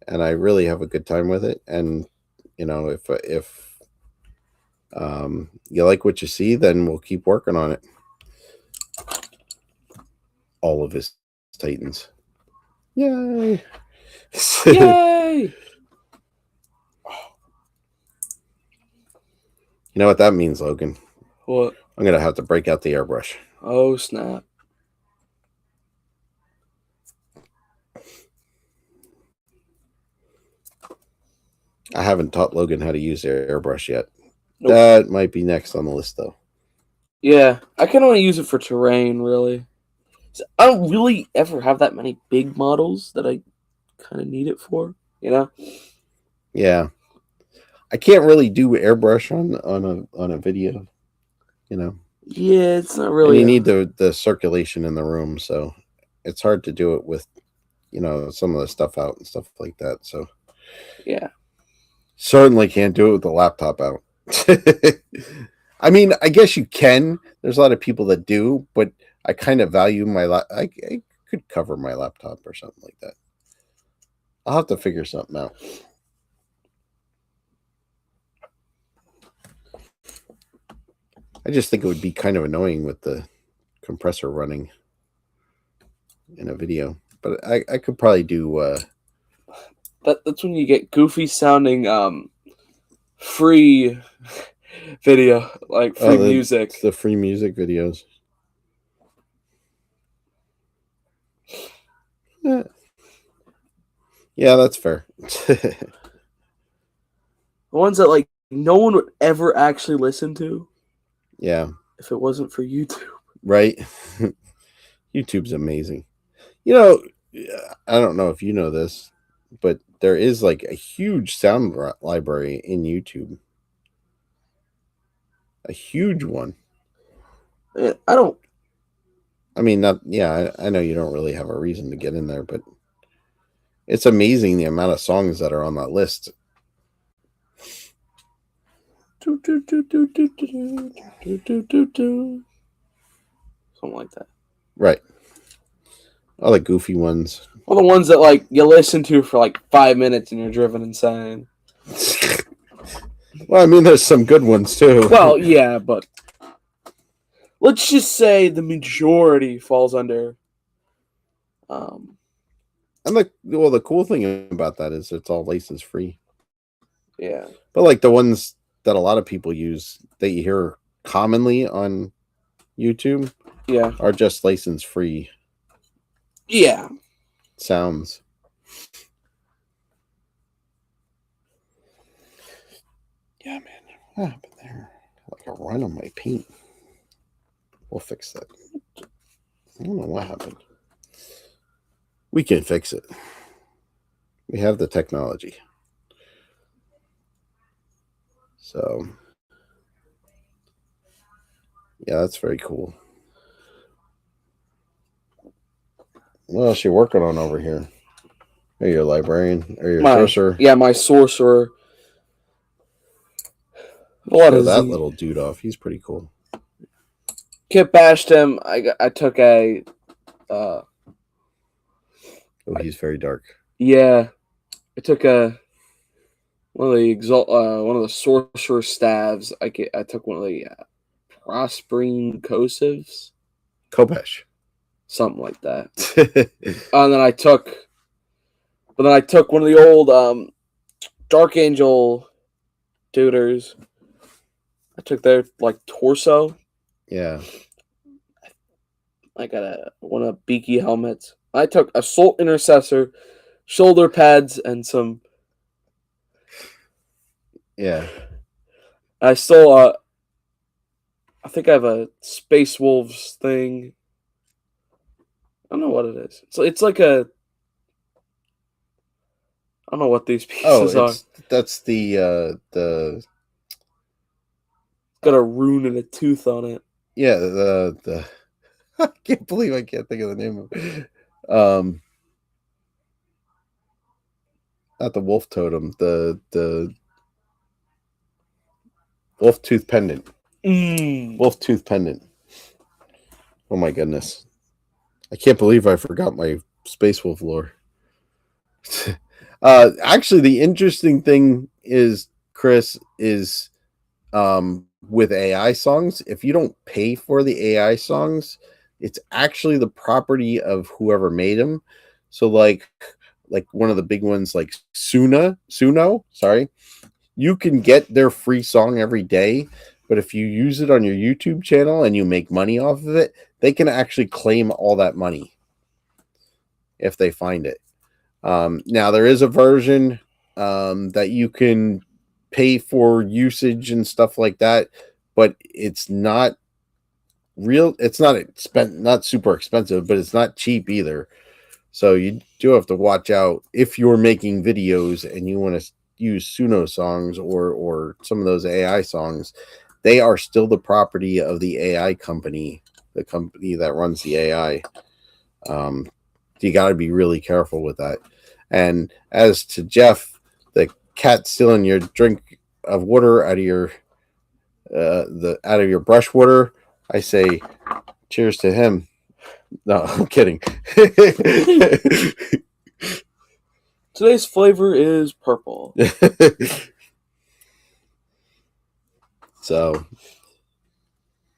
and I really have a good time with it. And, you know, if you like what you see, then we'll keep working on it. All of his Titans. Yay! Yay! You know what that means, Logan? What? I'm going to have to break out the airbrush. Oh, snap. I haven't taught Logan how to use the airbrush yet. Nope. That might be next on the list, though. Yeah, I can only use it for terrain, really. I don't really ever have that many big models that I kind of need it for, you know? Yeah. I can't really do airbrush on a video, you know? Yeah, it's not really... And you need the circulation in the room, so it's hard to do it with, you know, some of the stuff out and stuff like that, so... Yeah. Certainly can't do it with the laptop out. I mean, I guess you can. There's a lot of people that do, but I kind of value my I could cover my laptop or something like that. I'll have to figure something out. I just think it would be kind of annoying with the compressor running in a video, but I could probably do. That's when you get goofy sounding free video, like free music. The free music videos. Yeah, that's fair. The ones that like no one would ever actually listen to. Yeah. If it wasn't for YouTube. Right. YouTube's amazing. You know, I don't know if you know this, but there is like a huge sound library in YouTube. A huge one. I mean, not. Yeah, I know you don't really have a reason to get in there, but it's amazing the amount of songs that are on that list. Something like that. Right. All the goofy ones. All the ones that like you listen to for like 5 minutes and you're driven insane. Well, I mean, there's some good ones too. Well, yeah, but let's just say the majority falls under And the cool thing about that is it's all license free. Yeah. But like the ones that a lot of people use that you hear commonly on YouTube, are just license free. Yeah. Sounds. Yeah, man. What happened there? Like a run on my paint. We'll fix that. I don't know what happened. We can fix it. We have the technology. So, yeah, that's very cool. What else are you working on over here? Are you a librarian? Or your sorcerer? Yeah, my sorcerer. Show that little dude off. He's pretty cool. Kit bashed him. I took a. Oh, he's very dark. Yeah, I took one of the sorcerer staves. I took one of the Prospering Kosevs. Kopesh. Something like that. And then I took one of the old Dark Angel tutors. I took their torso. Yeah. I got one of beaky helmets. I took Assault Intercessor, shoulder pads, and some. Yeah. I still I think I have a Space Wolves thing. I don't know what it is. It's like a. I don't know what these pieces are. That's the. Got a rune and a tooth on it. Yeah, the. I can't believe I can't think of the name of it. Not the wolf totem. The wolf tooth pendant. Wolf tooth pendant. Oh my goodness. I can't believe I forgot my Space Wolf lore. Actually, the interesting thing is, Chris, is with AI songs, if you don't pay for the AI songs, it's actually the property of whoever made them. So like one of the big ones, like Suno, sorry, you can get their free song every day, but if you use it on your YouTube channel and you make money off of it, they can actually claim all that money if they find it. Now there is a version that you can pay for usage and stuff like that, but it's not real. It's not super expensive, but it's not cheap either. So you do have to watch out if you're making videos and you want to use Suno songs or some of those AI songs. They are still the property of the AI company, the company that runs the AI. You got to be really careful with that. And as to Jeff, the cat stealing your drink of water out of your brush water, I say cheers to him. No, I'm kidding. Today's flavor is purple. So,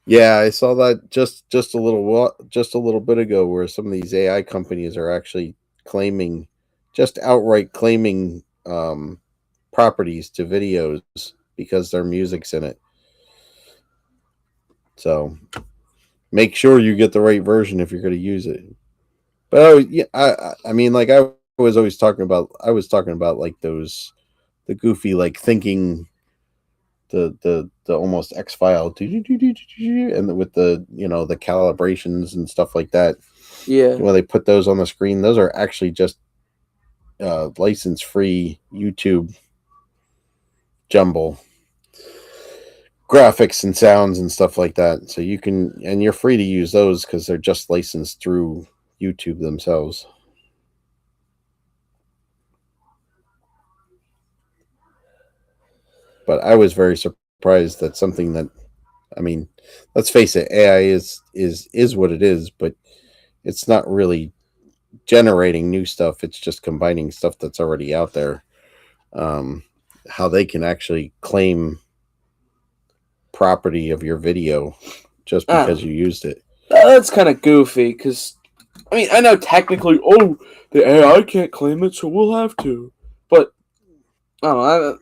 yeah, I saw that just a little bit ago, where some of these AI companies are actually outright claiming properties to videos because their music's in it. So make sure you get the right version if you're going to use it. But I mean, like I was talking about like those, the goofy, like thinking, the almost X-File, and with the, the calibrations and stuff like that. Yeah. When they put those on the screen, those are actually just license-free YouTube jumble graphics and sounds and stuff like that. So you're free to use those because they're just licensed through YouTube themselves. But I was very surprised that something that, I mean, let's face it, AI is what it is, but it's not really generating new stuff. It's just combining stuff that's already out there. How they can actually claim property of your video just because you used it. That's kind of goofy, because I mean, I know technically, the AI can't claim it, so we'll have to. But I don't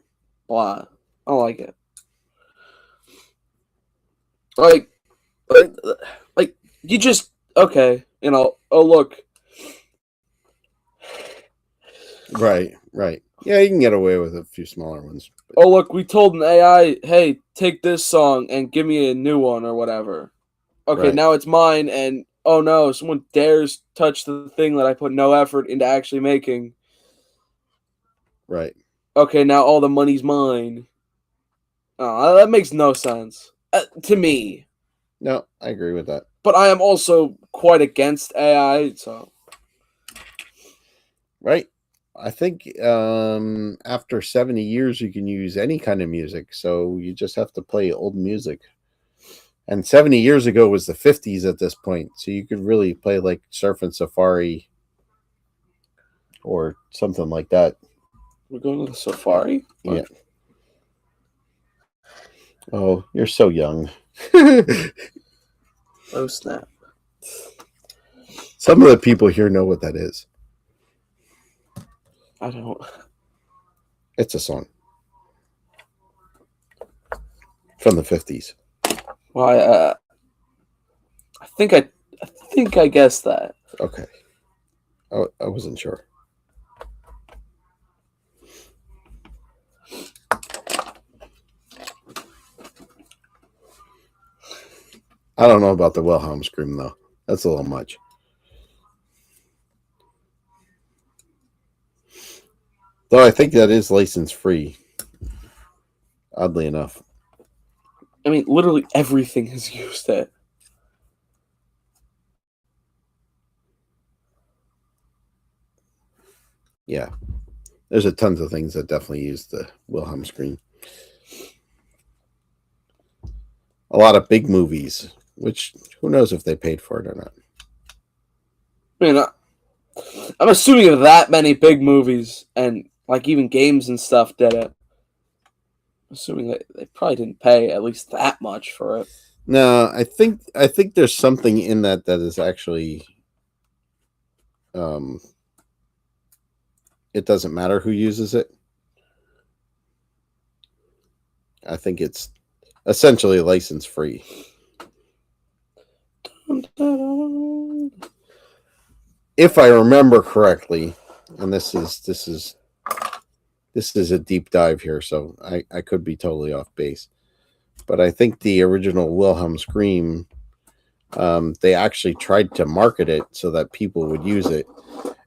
know. I don't like it. Like you just okay. Oh look. Right. Yeah, you can get away with a few smaller ones. But... Oh look, we told an AI, hey, take this song and give me a new one or whatever. Okay, now it's mine, and oh no, someone dares touch the thing that I put no effort into actually making. Right. Okay, now all the money's mine. Oh, that makes no sense to me. No, I agree with that. But I am also quite against AI, so. Right. I think after 70 years, you can use any kind of music. So you just have to play old music. And 70 years ago was the 50s at this point. So you could really play like Surf and Safari or something like that. We're going to the Safari? Yeah. Oh, you're so young. Oh, snap. Some of the people here know what that is. I don't. It's a song from the 50s. Well, I think I guessed that. Okay. I wasn't sure. I don't know about the Wilhelm scream though. That's a little much. Though I think that is license free. Oddly enough. I mean, literally everything has used it. Yeah. There's a tons of things that definitely use the Wilhelm scream. A lot of big movies, which who knows if they paid for it or not. I mean, I'm assuming if that many big movies and like even games and stuff did it. I'm assuming that they probably didn't pay at least that much for it. No, I think there's something in that is actually it doesn't matter who uses it. I think it's essentially license free. If I remember correctly, and this is a deep dive here, so I could be totally off base. But I think the original Wilhelm scream, they actually tried to market it so that people would use it.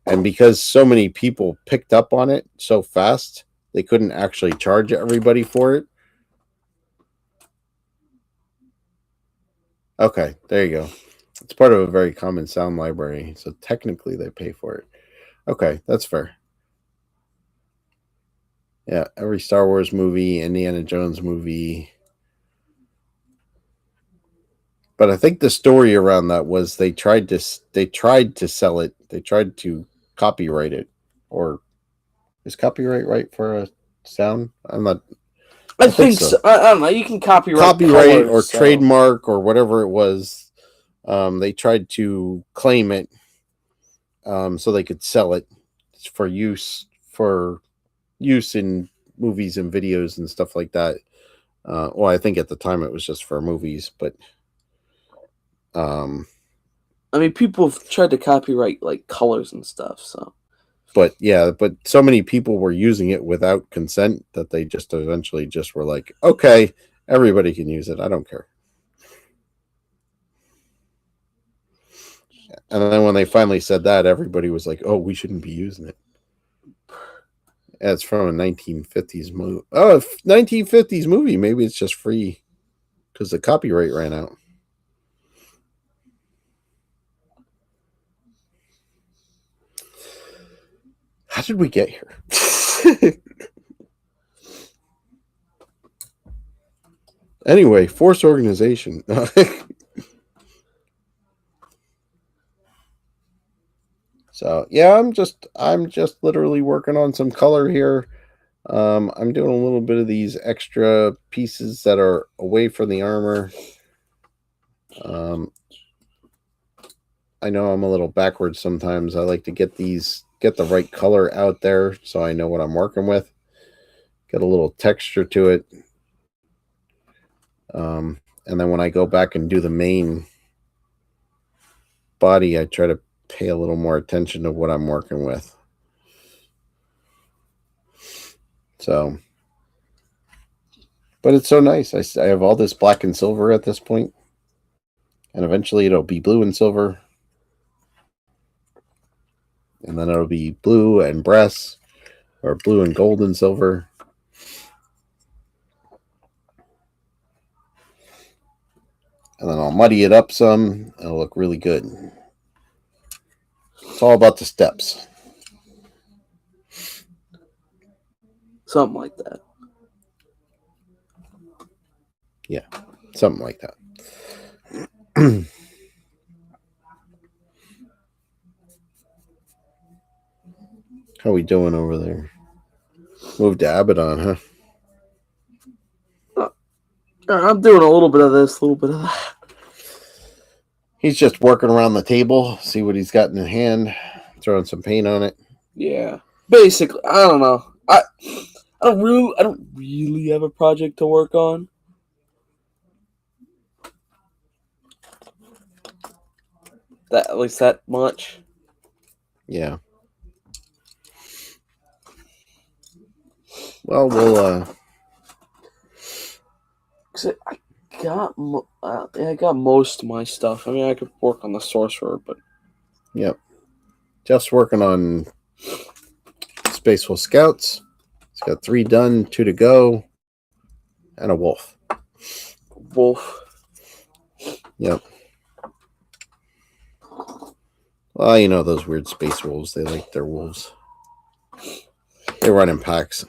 And because so many people picked up on it so fast, they couldn't actually charge everybody for it. Okay, there you go. It's part of a very common sound library, so technically they pay for it. Okay, that's fair. Yeah, every Star Wars movie, Indiana Jones movie. But I think the story around that was they tried to sell it. They tried to copyright it. Or is copyright right for a sound? I'm not. I think so. I don't know. You can copyright colors, or trademark or whatever it was. They tried to claim it so they could sell it for use in movies and videos and stuff like that. Well, I think at the time it was just for movies, but I mean, people have tried to copyright like colors and stuff. So, but so many people were using it without consent that they just eventually just were like, okay, everybody can use it. I don't care. And then when they finally said that, everybody was like, oh, we shouldn't be using it. It's from a 1950s movie. Oh, 1950s movie. Maybe it's just free because the copyright ran out. How did we get here? Anyway, force organization. So yeah, I'm just literally working on some color here. I'm doing a little bit of these extra pieces that are away from the armor. I know I'm a little backwards sometimes. I like to get the right color out there so I know what I'm working with. Get a little texture to it. And then when I go back and do the main body, I try to pay a little more attention to what I'm working with. So, but it's so nice. I have all this black and silver at this point, and eventually it'll be blue and silver, and then it'll be blue and brass, or blue and gold and silver. And then I'll muddy it up some. It'll look really good. It's all about the steps. Something like that. Yeah, something like that. How we doing over there? Moved to Abaddon, huh? I'm doing a little bit of this, a little bit of that. He's just working around the table, see what he's got in hand, throwing some paint on it. Yeah, basically, I don't know. I don't really have a project to work on. That at least that much. Yeah. Well, I got most of my stuff. I mean, I could work on the sorcerer, but yep. Jeff's working on Spaceful Scouts. He's got 3 done, 2 to go, and a wolf. Yep. Well, you know those weird space wolves. They like their wolves. They run in packs.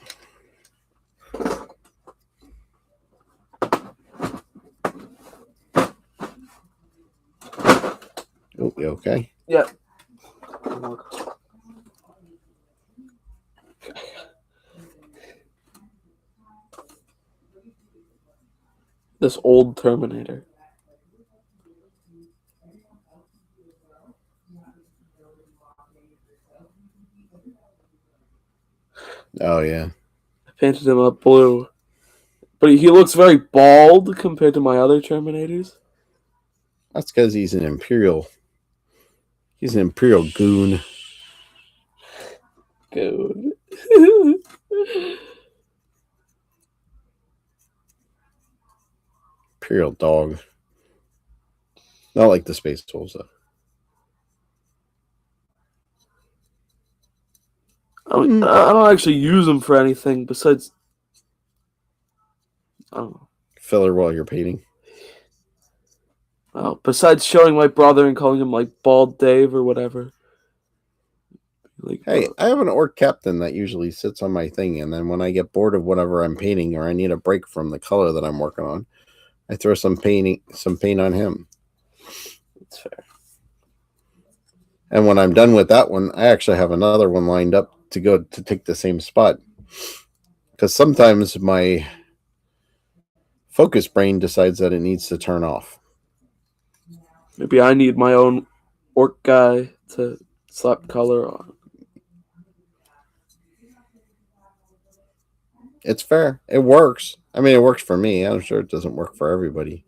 Oh, you okay? Yeah. This old Terminator. Oh, yeah. I painted him up blue. But he looks very bald compared to my other Terminators. That's because he's an Imperial. He's an Imperial goon. Goon. Imperial dog. Not like the Space Wolves, though. I don't actually use them for anything besides, I don't know. Filler while you're painting. Well, besides showing my brother and calling him like Bald Dave or whatever. Like, hey, I have an orc captain that usually sits on my thing, and then when I get bored of whatever I'm painting or I need a break from the color that I'm working on, I throw some paint on him. That's fair. And when I'm done with that one, I actually have another one lined up to go to take the same spot. Because sometimes my focus brain decides that it needs to turn off. Maybe I need my own orc guy to slap color on. It's fair. It works. I mean, it works for me. I'm sure it doesn't work for everybody.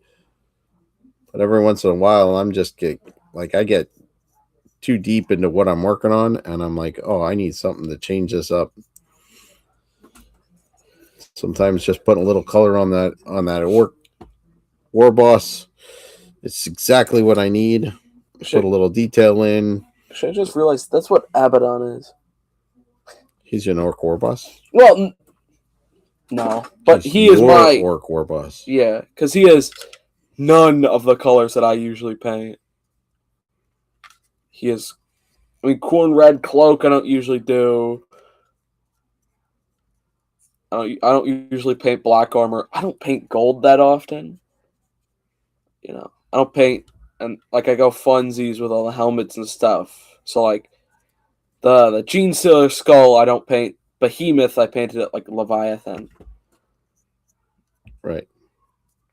But every once in a while, I get too deep into what I'm working on, and I'm like, oh, I need something to change this up. Sometimes just putting a little color on that orc war boss, it's exactly what I need. Put a little detail in. I just realized that's what Abaddon is. He's an orc war boss? Well, no, but he is my orc war boss. Yeah, because he has none of the colors that I usually paint. He is, corn red cloak. I don't usually do. I don't usually paint black armor. I don't paint gold that often. I don't paint, and I go funsies with all the helmets and stuff. So the Gene Stealer skull, I don't paint. Behemoth, I painted it like Leviathan. Right.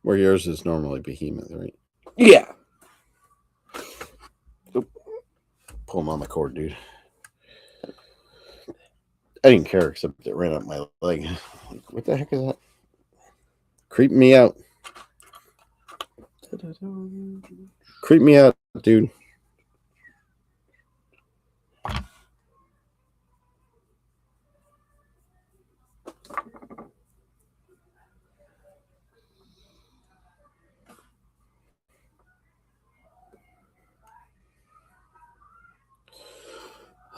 Where yours is normally Behemoth, right? Yeah. pulling on the cord, dude. I didn't care except it ran up my leg. Like, what the heck is that? Creeping me out. Creep me out, dude.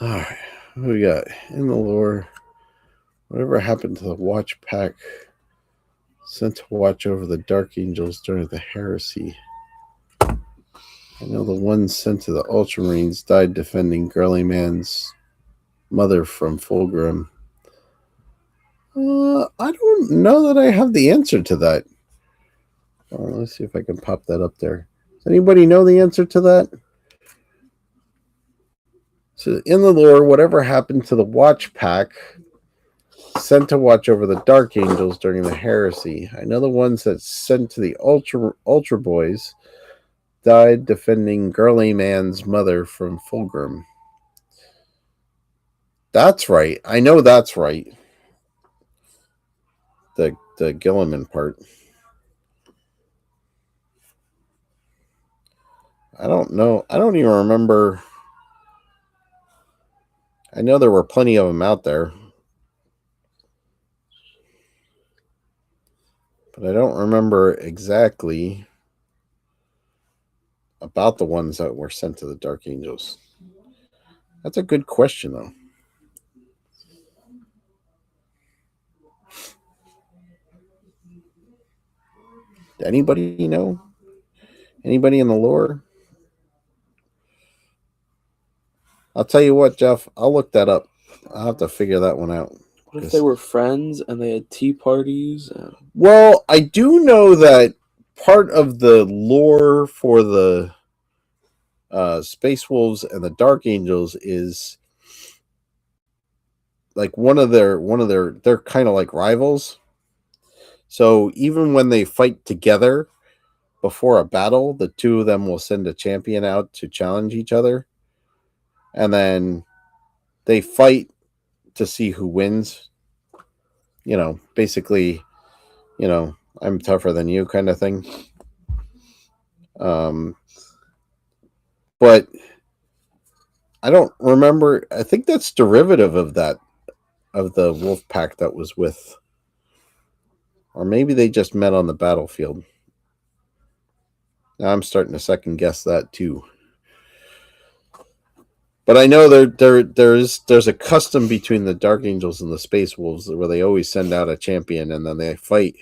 All right, what do we got in the lore? Whatever happened to the watch pack sent to watch over the Dark Angels during the heresy? I know the ones sent to the Ultramarines died defending Girly Man's mother from Fulgrim. I don't know that I have the answer to that. Let's see if I can pop that up there. Does anybody know the answer to that? So in the lore, whatever happened to the watch pack sent to watch over the Dark Angels during the heresy? I know the ones that sent to the Ultra Boys died defending Girly Man's mother from Fulgrim. That's right. I know that's right. The Gilliman part. I don't know. I don't even remember. I know there were plenty of them out there, but I don't remember exactly about the ones that were sent to the Dark Angels. That's a good question, though. Anybody know? Anybody in the lore? I'll tell you what, Jeff. I'll look that up. I'll have to figure that one out. What if they were friends and they had tea parties? Well, I do know that part of the lore for the Space Wolves and the Dark Angels is like one of their they're kind of like rivals. So even when they fight together before a battle, the two of them will send a champion out to challenge each other, and then they fight to see who wins. You know, basically, you know, I'm tougher than you kind of thing. But I don't remember. I think that's derivative of that, of the wolf pack that was with, or maybe they just met on the battlefield. Now I'm starting to second guess that too. But I know there's a custom between the Dark Angels and the Space Wolves where they always send out a champion and then they fight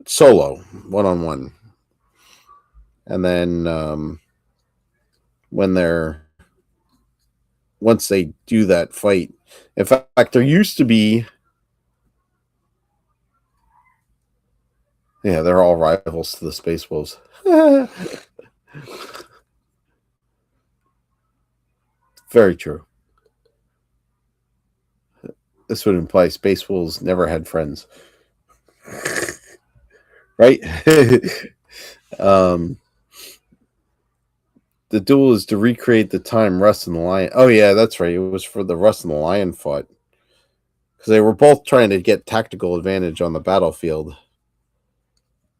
solo, one-on-one. And then once they do that fight, in fact, there used to be, yeah, they're all rivals to the Space Wolves. Very true. This would imply Space Wolves never had friends. Right? The duel is to recreate the time Russ and the Lion. Oh, yeah, that's right. It was for the Russ and the Lion fought. Because they were both trying to get tactical advantage on the battlefield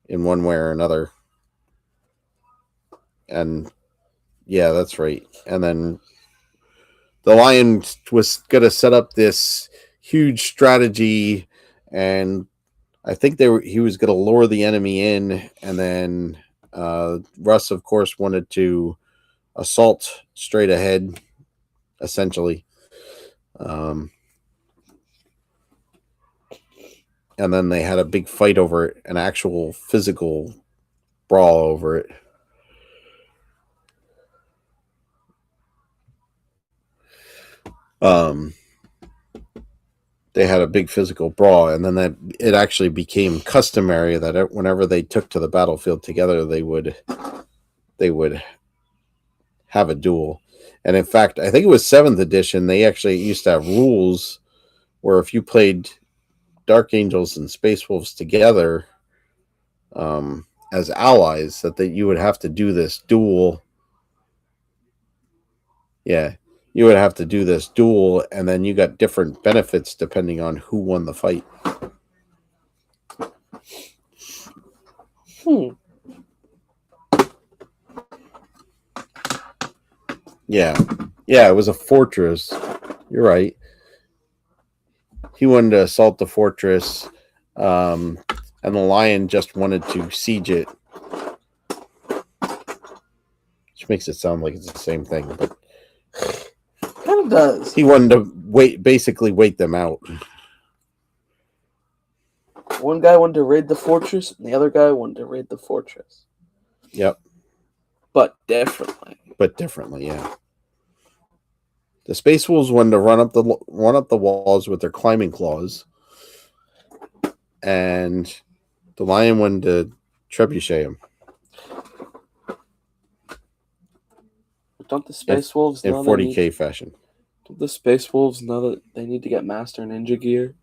in one way or another. And yeah, that's right. And then the Lion was going to set up this huge strategy, and I think he was going to lure the enemy in, and then Russ, of course, wanted to assault straight ahead, essentially. And then they had a big fight over it, an actual physical brawl over it. They had a big physical brawl, and then it actually became customary that whenever they took to the battlefield together, they would have a duel. And in fact, I think it was 7th edition, they actually used to have rules where if you played Dark Angels and Space Wolves together as allies, that you would have to do this duel Yeah. You would have to do this duel, and then you got different benefits depending on who won the fight. Yeah. Yeah, it was a fortress. You're right. He wanted to assault the fortress, and the lion just wanted to siege it. Which makes it sound like it's the same thing, but kind of does. He wanted to basically wait them out. One guy wanted to raid the fortress, and the other guy wanted to raid the fortress. Yep. But differently. Yeah. The Space Wolves wanted to run up the walls with their climbing claws, and the lion wanted to trebuchet him. Don't the Space Wolves in 40K fashion? Don't the Space Wolves know that they need to get Master Ninja gear?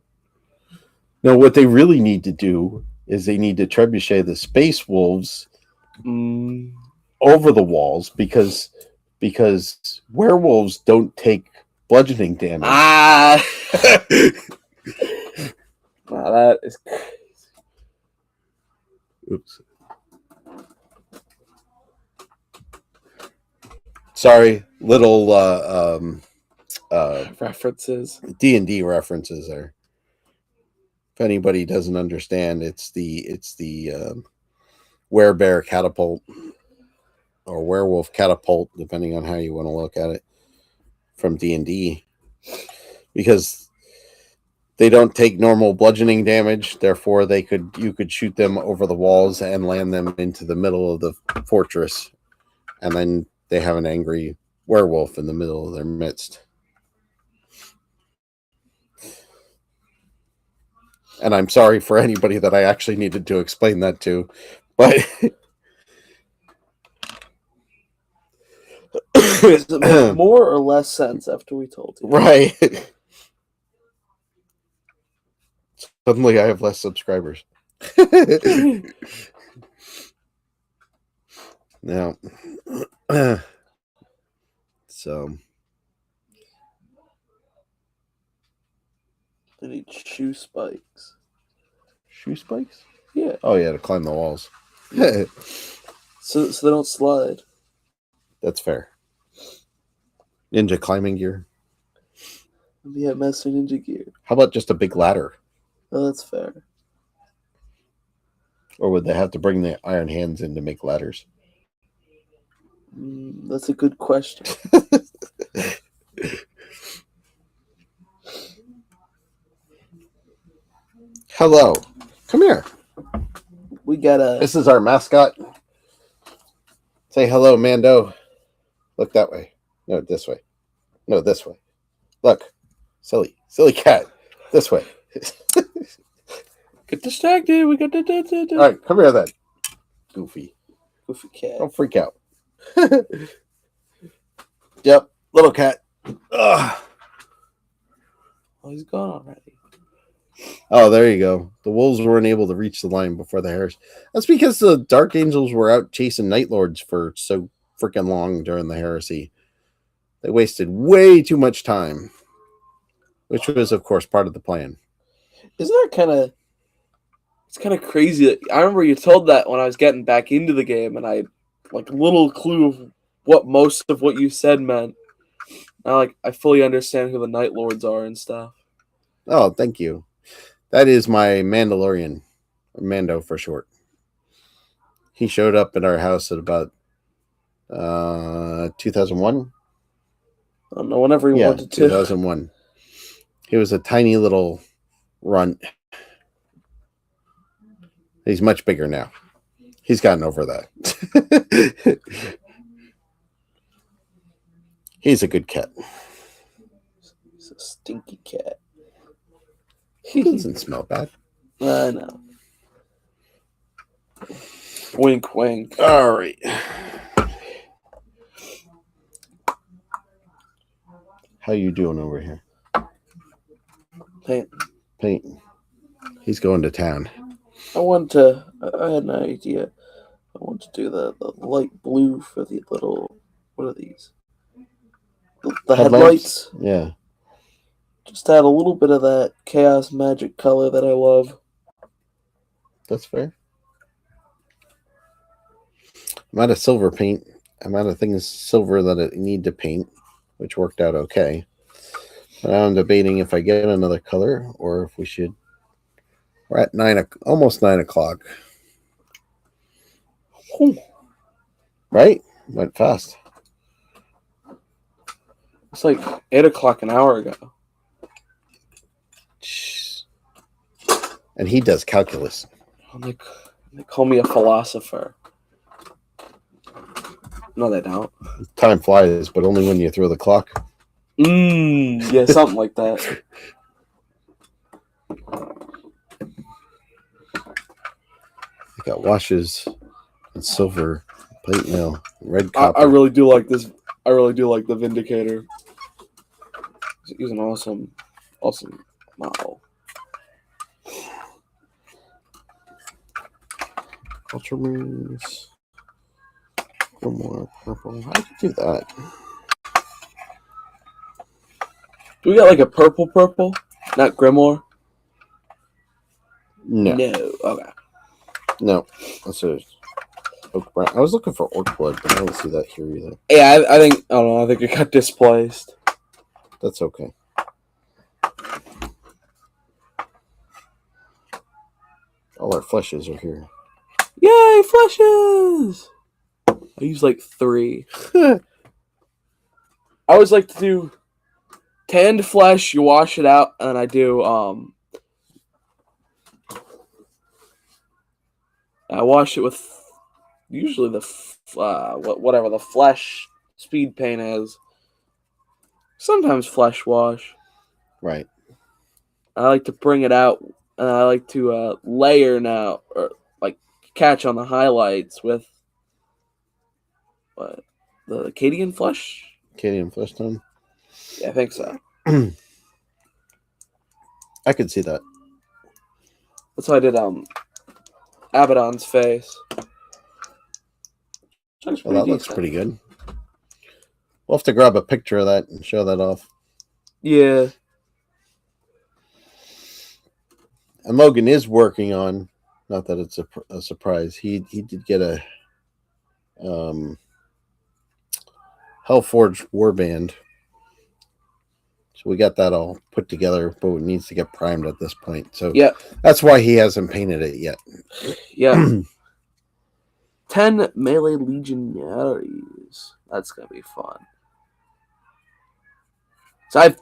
No, what they really need to do is they need to trebuchet the Space Wolves over the walls because werewolves don't take bludgeoning damage. Wow, that is crazy. Oops. Sorry, little references. D&D references there. If anybody doesn't understand, it's the werebear catapult or werewolf catapult, depending on how you want to look at it, from D&D, because they don't take normal bludgeoning damage. Therefore, you could shoot them over the walls and land them into the middle of the fortress, and then they have an angry werewolf in the middle of their midst. And I'm sorry for anybody that I actually needed to explain that to, but does it make more or less sense after we told you? Right. Suddenly I have less subscribers. Now, so they need shoe spikes. Shoe spikes? Yeah. Oh yeah, to climb the walls. so they don't slide. That's fair. Ninja climbing gear. Yeah, Master Ninja gear. How about just a big ladder? Oh, that's fair. Or would they have to bring the iron hands in to make ladders? That's a good question. Hello. Come here. We got a... This is our mascot. Say hello, Mando. Look that way. No, this way. No, this way. Look. Silly cat. This way. Get distracted. We got All right, come here then. Goofy cat. Don't freak out. Yep, little cat. Ugh. Oh, he's gone already. Oh, there you go. The wolves weren't able to reach the lion before the hares. That's because the Dark Angels were out chasing Night Lords for so freaking long during the heresy. They wasted way too much time, which was, of course, part of the plan. Isn't that kind of... It's kind of crazy. I remember you told that when I was getting back into the game, and I had like a little clue of what most of what you said meant. Now, I fully understand who the Night Lords are and stuff. Oh, thank you. That is my Mandalorian, or Mando for short. He showed up at our house at about 2001. I don't know, whenever he wanted to. 2001. He was a tiny little runt. He's much bigger now. He's gotten over that. He's a good cat. He's a stinky cat. He doesn't smell bad. I know. Wink, wink. All right. How you doing over here? Paint. He's going to town. I had an idea. I want to do the light blue for the little... What are these? the headlights. Yeah. Just add a little bit of that chaos magic color that I love. That's fair. I'm out of silver paint. I'm out of things silver that I need to paint, which worked out okay. But I'm debating if I get another color or if we should. We're at almost 9 o'clock. Right? Went fast. It's like 8 o'clock an hour ago. Jeez. And he does calculus. They call me a philosopher. No, they don't. Time flies, but only when you throw the clock. Yeah, something like that. I got washes and silver plate mail, red copper. I really do like this. I really do like the Vindicator. He's an awesome model. Ultramarines. One more purple. I could do that. Do we got like a purple? Not Grimoire? No. Okay. No. That's a oak brown. I was looking for orc blood, but I don't see that here either. Yeah, I don't know. I think it got displaced. That's okay. All our fleshes are here. Yay, fleshes! I use like 3. I always like to do tanned flesh, you wash it out, and I do I wash it with usually the whatever the flesh speed paint is. Sometimes flesh wash. Right. I like to bring it out, and I like to layer now, or like catch on the highlights with what, the Acadian flesh. Acadian flesh tone. Yeah, I think so. I could see that. That's how I did Abaddon's face. Well, that looks pretty good. We'll have to grab a picture of that and show that off. Yeah. And Logan is working on, not that it's a surprise, he did get a Hellforged warband. So we got that all put together, but it needs to get primed at this point. So yeah, that's why he hasn't painted it yet. Yeah. 10 melee legionaries. That's gonna be fun. So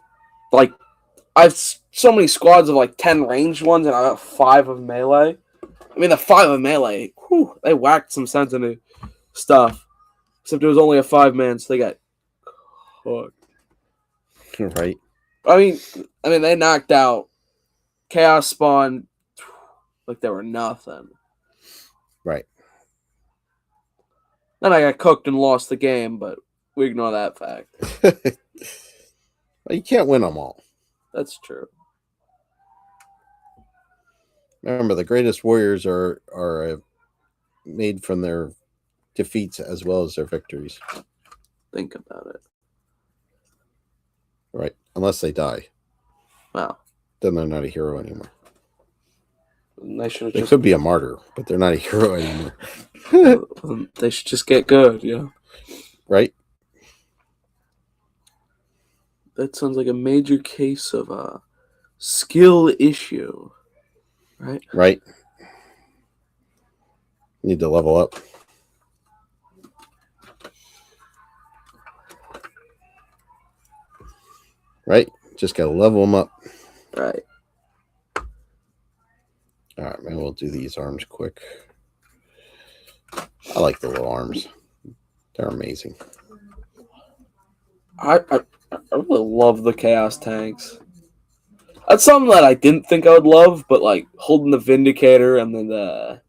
I've so many squads of like 10 ranged ones, and I got 5 of melee. I mean, the 5 of melee, whew, they whacked some sense into stuff. Except it was only a 5-man, so they got cooked. Right. I mean, they knocked out Chaos Spawn like they were nothing. Right. Then I got cooked and lost the game, but we ignore that fact. Well, you can't win them all. That's true. Remember, the greatest warriors are made from their defeats as well as their victories. Think about it. Right. Unless they die. Wow. Then they're not a hero anymore. They could be a martyr, but they're not a hero anymore. They should just get good, yeah. Right? That sounds like a major case of a skill issue. Right? Right. Need to level up. Right? Just got to level them up. Right. All right, man, we'll do these arms quick. I like the little arms. They're amazing. I really love the Chaos tanks. That's something that I didn't think I would love, but like holding the Vindicator and then the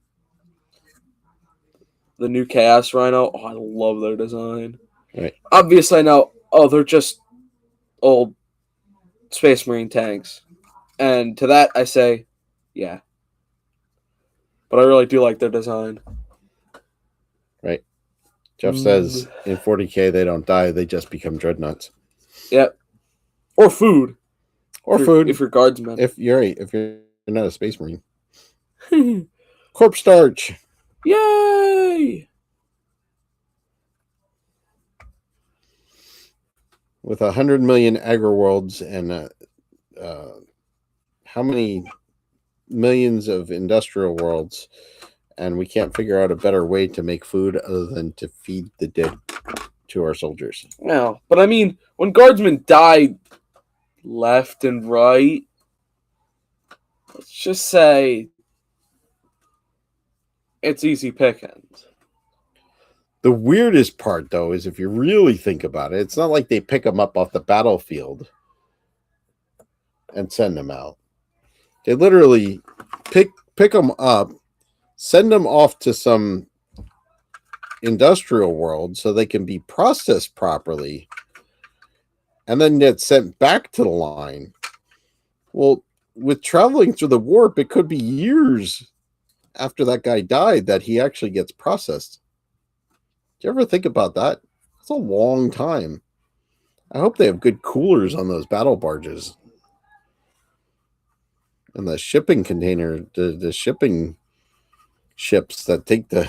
new Chaos Rhino, I love their design. Right. Obviously, I know, they're just old Space Marine tanks. And to that, I say, yeah. But I really do like their design. Right. Jeff says in 40K they don't die, they just become dreadnoughts. Yep. Or food. If you're guardsman. If you're not a space marine. Corpse starch. Yay! With 100 million agri worlds and how many millions of industrial worlds, and we can't figure out a better way to make food other than to feed the dead to our soldiers. No, but I mean, when guardsmen died left and right, let's just say it's easy pickings. The weirdest part, though, is if you really think about it, it's not like they pick them up off the battlefield and send them out. They literally pick them up, send them off to some industrial world so they can be processed properly, and then get sent back to the line. Well, with traveling through the warp, it could be years after that guy died that he actually gets processed. Do you ever think about that? It's a long time. I hope they have good coolers on those battle barges. And the shipping container, the shipping ships that take the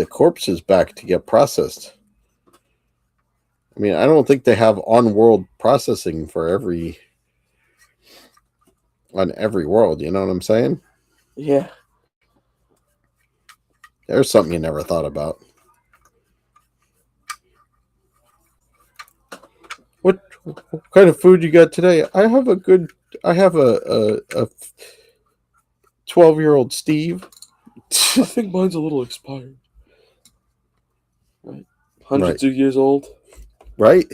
corpses back to get processed. I mean, I don't think they have on-world processing for on every world. You know what I'm saying? Yeah. There's something you never thought about. What kind of food you got today? I have a 12-year-old Steve. I think mine's a little expired. Right. Hundreds of years old. Right.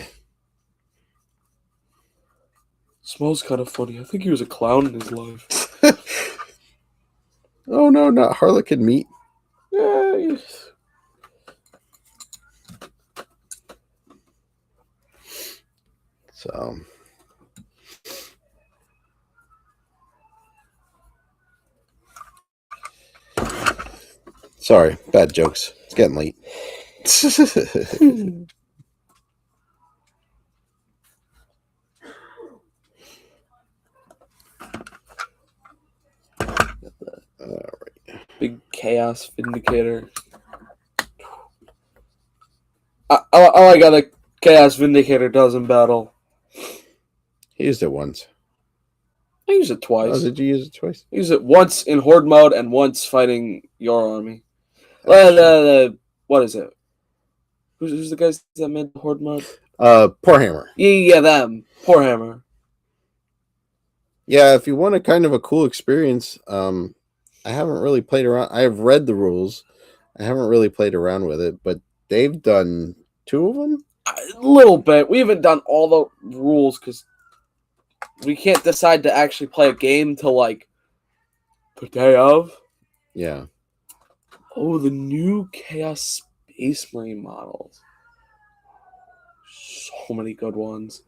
Smells kind of funny. I think he was a clown in his life. Oh no, not harlequin meat. Yeah. So, sorry, bad jokes. It's getting late. All right. Big Chaos Vindicator. All I got a Chaos Vindicator does in battle. He used it once. I used it twice. Oh, did you use it twice? I used it once in Horde mode and once fighting your army. What is it? Who's the guys that made the Horde mode? Warhammer. Yeah, them. Warhammer. Yeah, if you want a kind of a cool experience, I haven't really played around. I have read the rules. I haven't really played around with it, but they've done 2 of them? A little bit. We haven't done all the rules because we can't decide to actually play a game till like the day of. Yeah. Oh, the new Chaos Space Marine models. So many good ones.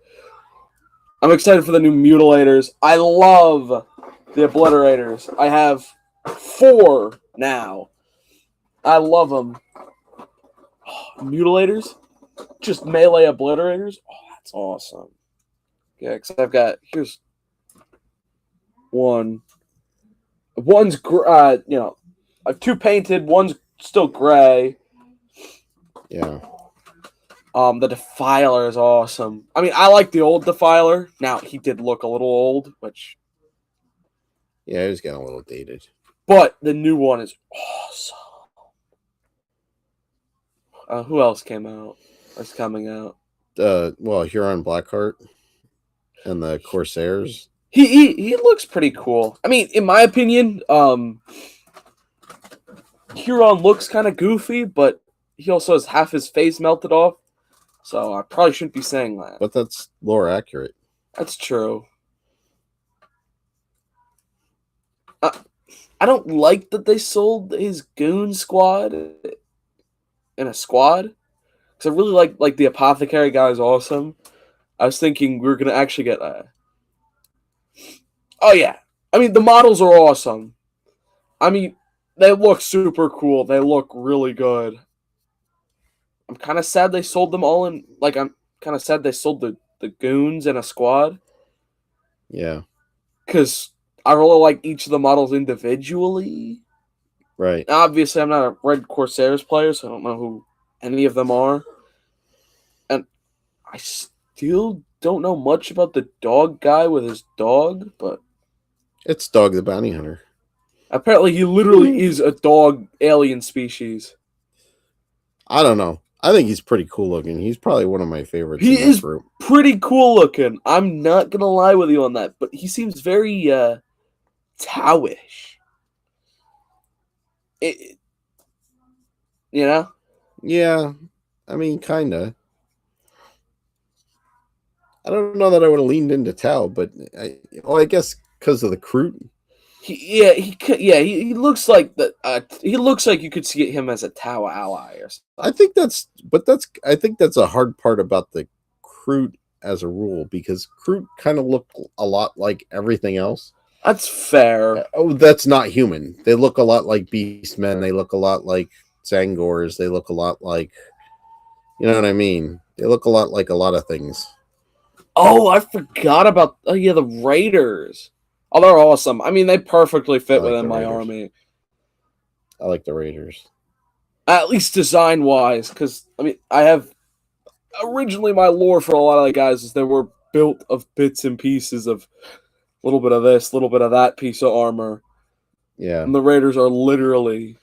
I'm excited for the new Mutilators. I love the Obliterators. I have 4 now. I love them. Oh, Mutilators? Just melee Obliterators? Oh, that's awesome. Yeah, because I've got... Here's one. One's, I have 2 painted. One's still gray. Yeah. The Defiler is awesome. I mean, I like the old Defiler. Now, he did look a little old, which... Yeah, he was getting a little dated. But the new one is awesome. Who else came out? Is coming out? Well, Huron Blackheart and the Corsairs. He looks pretty cool. I mean, in my opinion, Huron looks kind of goofy, but he also has half his face melted off. So I probably shouldn't be saying that. But that's lore accurate. That's true. I don't like that they sold his goon squad in a squad. Because I really like the apothecary guy is awesome. I was thinking we were going to actually get that. Oh, yeah. I mean, the models are awesome. I mean, they look super cool. They look really good. I'm kind of sad they sold them all in... kind of sad they sold the goons and a squad. Yeah. Because I really like each of the models individually. Right. Obviously, I'm not a Red Corsairs player, so I don't know who any of them are. And I still don't know much about the dog guy with his dog, but... It's Dog the Bounty Hunter. Apparently, he literally is a dog alien species. I don't know. I think he's pretty cool looking. He's probably one of my favorites. He is pretty cool looking. I'm not going to lie with you on that, but he seems very Towish. You know? Yeah. I mean, kind of. I don't know that I would have leaned into Tau, but I guess because of the Kroot. He looks like that. He looks like you could see him as a Tau ally or something. I think that's a hard part about the Kroot as a rule, because Kroot kind of look a lot like everything else. That's fair. Oh, that's not human. They look a lot like Beastmen. They look a lot like Zangors. They look a lot like, you know what I mean? They look a lot like a lot of things. Oh, I forgot about the Raiders. Oh, they're awesome. I mean, they perfectly fit within my army. I like the Raiders. At least design-wise, because, I mean, I have... Originally, my lore for a lot of the guys is they were built of bits and pieces of a little bit of this, a little bit of that piece of armor. Yeah. And the Raiders are literally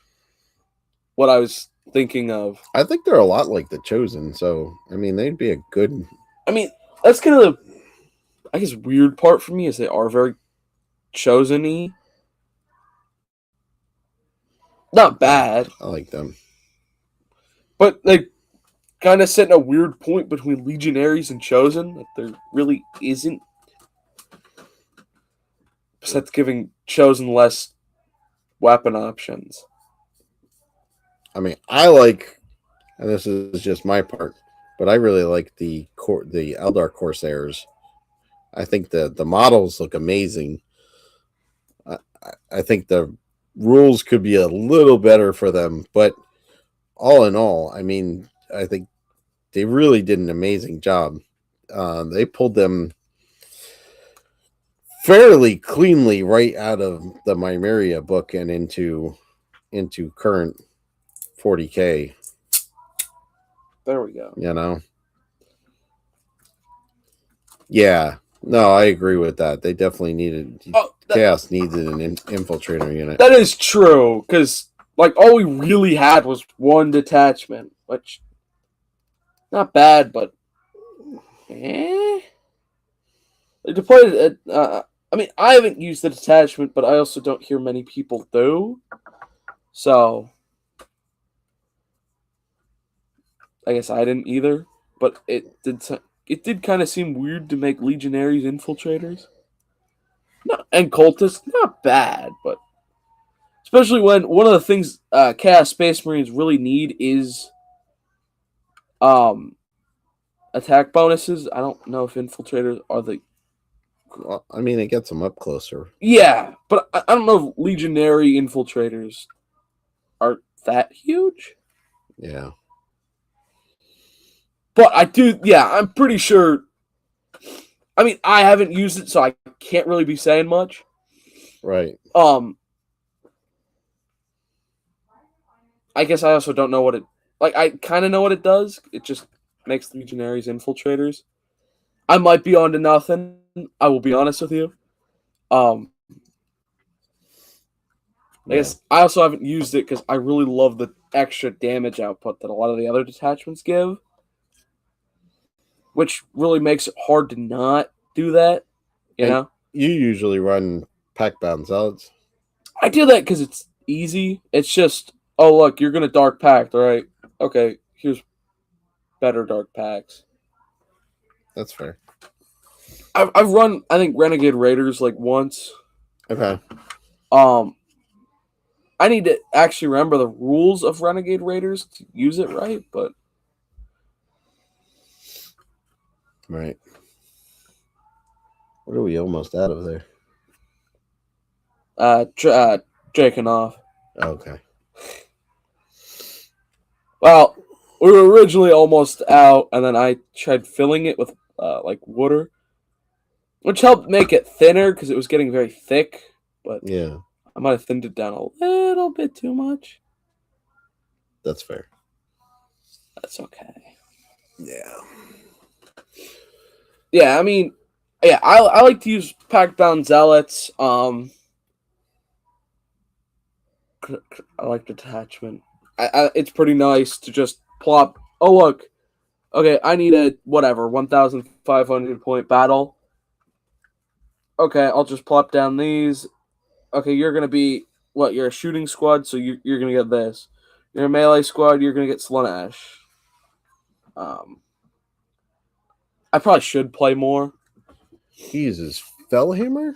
what I was thinking of. I think they're a lot like the Chosen, so, I mean, they'd be a good... I mean, that's kind of the, I guess, weird part for me is they are very Chosen-y. Not bad. I like them. But they kind of set in a weird point between Legionaries and Chosen that there really isn't. Besides giving Chosen less weapon options. I mean, I like, and this is just my part, but I really like the Eldar Corsairs. I think the models look amazing. I think the rules could be a little better for them, but all in all, I mean, I think they really did an amazing job. They pulled them fairly cleanly right out of the Mymeria book and into current 40K. There we go. You know? Yeah. No, I agree with that. They definitely needed... Chaos needed an infiltrator unit. That is true, because, like, all we really had was one detachment, which... Not bad, but... They deployed it... I mean, I haven't used the detachment, but I also don't hear many people do. So... I guess I didn't either, but it did kind of seem weird to make Legionaries infiltrators. And cultists, not bad, but especially when one of the things Chaos Space Marines really need is attack bonuses. I don't know if infiltrators are the... Well, I mean, it gets them up closer. Yeah, but I don't know if Legionary infiltrators are that huge. Yeah. But I do, yeah, I'm pretty sure... I mean, I haven't used it, so I can't really be saying much. Right. I guess I also don't know what it... Like, I kind of know what it does. It just makes Legionaries infiltrators. I might be onto nothing. I will be honest with you. I guess I also haven't used it because I really love the extra damage output that a lot of the other detachments give. Which really makes it hard to not do that, you know? You usually run pack-bound zealots. I do that because it's easy. It's just, oh, look, you're going to Dark Pact, right? Okay, here's better Dark Pacts. That's fair. I've run, I think, Renegade Raiders, like, once. Okay. I need to actually remember the rules of Renegade Raiders to use it right, but... Right. What are we almost out of there? Drakenhoff. Okay. Well, we were originally almost out, and then I tried filling it with like water, which helped make it thinner because it was getting very thick. But yeah, I might have thinned it down a little bit too much. That's fair. That's okay. Yeah. Yeah, I mean, yeah, I like to use pack down zealots. I like detachment. It's pretty nice to just plop. Oh look, okay, I need a whatever 1,500 point battle. Okay, I'll just plop down these. Okay, you're gonna be what? You're a shooting squad, so you're gonna get this. You're a melee squad, you're gonna get Slaanesh. I probably should play more. He uses Fellhammer?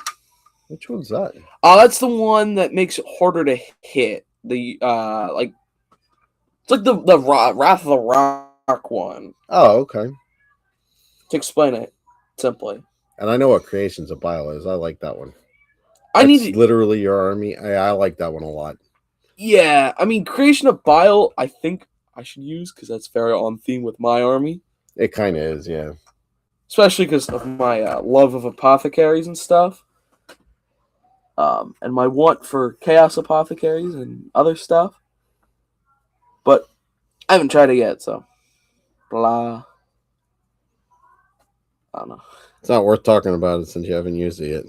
Which one's that? That's the one that makes it harder to hit. The like it's like the Wrath of the Rock one. Oh, okay. To explain it simply. And I know what Creations of Bile is. I like that one. Literally your army. I like that one a lot. Yeah, I mean, Creation of Bile, I think I should use because that's very on theme with my army. It kind of is, yeah. Especially because of my love of apothecaries and stuff. And my want for chaos apothecaries and other stuff. But I haven't tried it yet, so blah. I don't know. It's not worth talking about it since you haven't used it yet.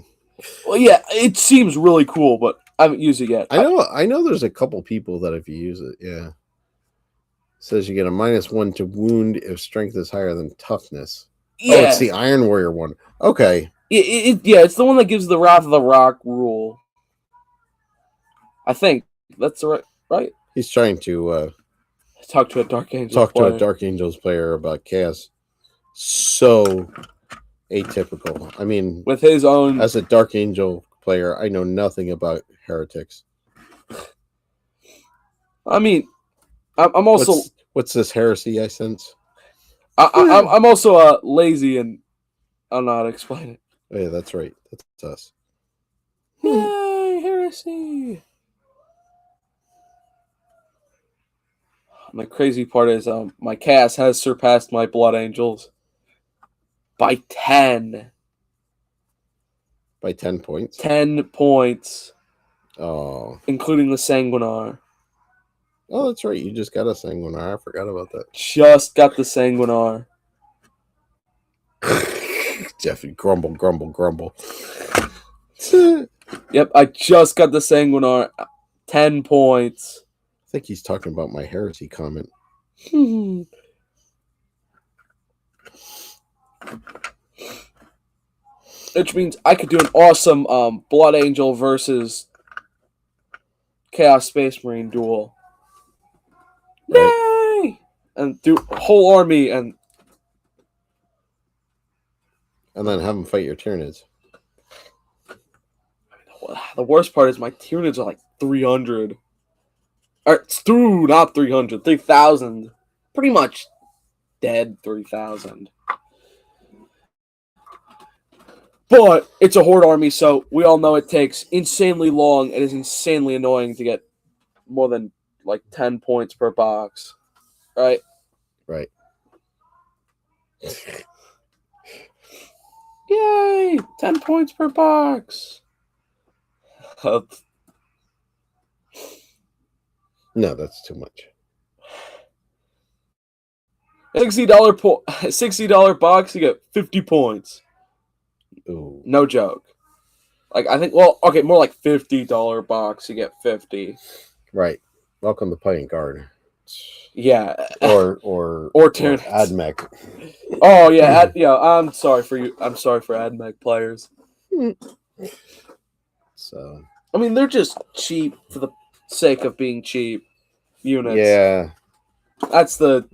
Well, yeah, it seems really cool, but I haven't used it yet. I know there's a couple people that if you use it, yeah. It says you get a -1 to wound if strength is higher than toughness. Yeah. Oh, it's the Iron Warrior one. Okay. Yeah, it's the one that gives the Wrath of the Rock rule. I think that's right. He's trying to talk to a Dark Angels player about chaos. So atypical. I mean, with his own as a Dark Angel player, I know nothing about heretics. I mean, I'm also what's this heresy I sense? I'm also lazy and I don't know how to explain it. Oh, yeah, that's right. That's us. Yay, heresy! The crazy part is my chaos has surpassed my Blood Angels by 10. By 10 points? 10 points. Oh. Including the Sanguinar. Oh, that's right. You just got a Sanguinar. I forgot about that. Just got the Sanguinar. Jeffy, grumble. Yep, I just got the Sanguinar. 10 points. I think he's talking about my heresy comment. Which means I could do an awesome Blood Angel versus Chaos Space Marine duel. Right. Yay! And do a whole army and then have them fight your Tyranids. The worst part is my Tyranids are like 300. Or not 300, 3,000. Pretty much dead 3,000. But it's a horde army, so we all know it takes insanely long. It is insanely annoying to get more than like 10 points per box. Right? Right. Yay! 10 points per box. No, that's too much. $60 box, you get 50 points. Ooh. No joke. Like, I think, well, okay, more like $50 box, you get 50. Right. Welcome to playing guard. Yeah. Or Admech. Oh yeah, I'm sorry for you. I'm sorry for Admech players. So I mean, they're just cheap for the sake of being cheap units. Yeah. That's the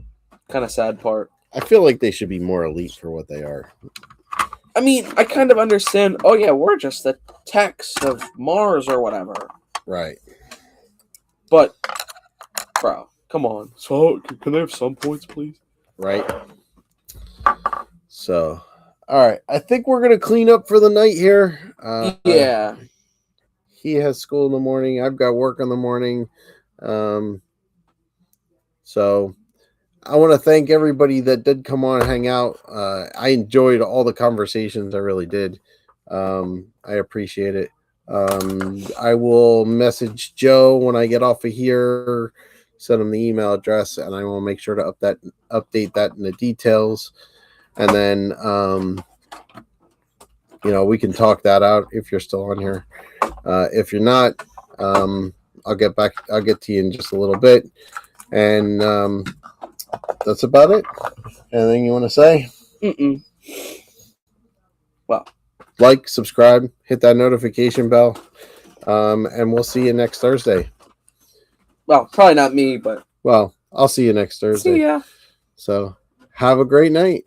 kind of sad part. I feel like they should be more elite for what they are. I mean, I kind of understand. Oh yeah, we're just the techs of Mars or whatever. Right. But, bro, come on. So, can I have some points, please? Right. So, all right. I think we're gonna clean up for the night here. Yeah. He has school in the morning. I've got work in the morning. So, I want to thank everybody that did come on and hang out. I enjoyed all the conversations. I really did. I appreciate it. I will message Joe when I get off of here, send him the email address, and I will make sure to update that in the details. And then, we can talk that out if you're still on here. If you're not, I'll get to you in just a little bit. And that's about it. Anything you want to say? Well, like, subscribe, hit that notification bell, and we'll see you next Thursday. Well, probably not me, but... Well, I'll see you next Thursday. See ya. So, have a great night.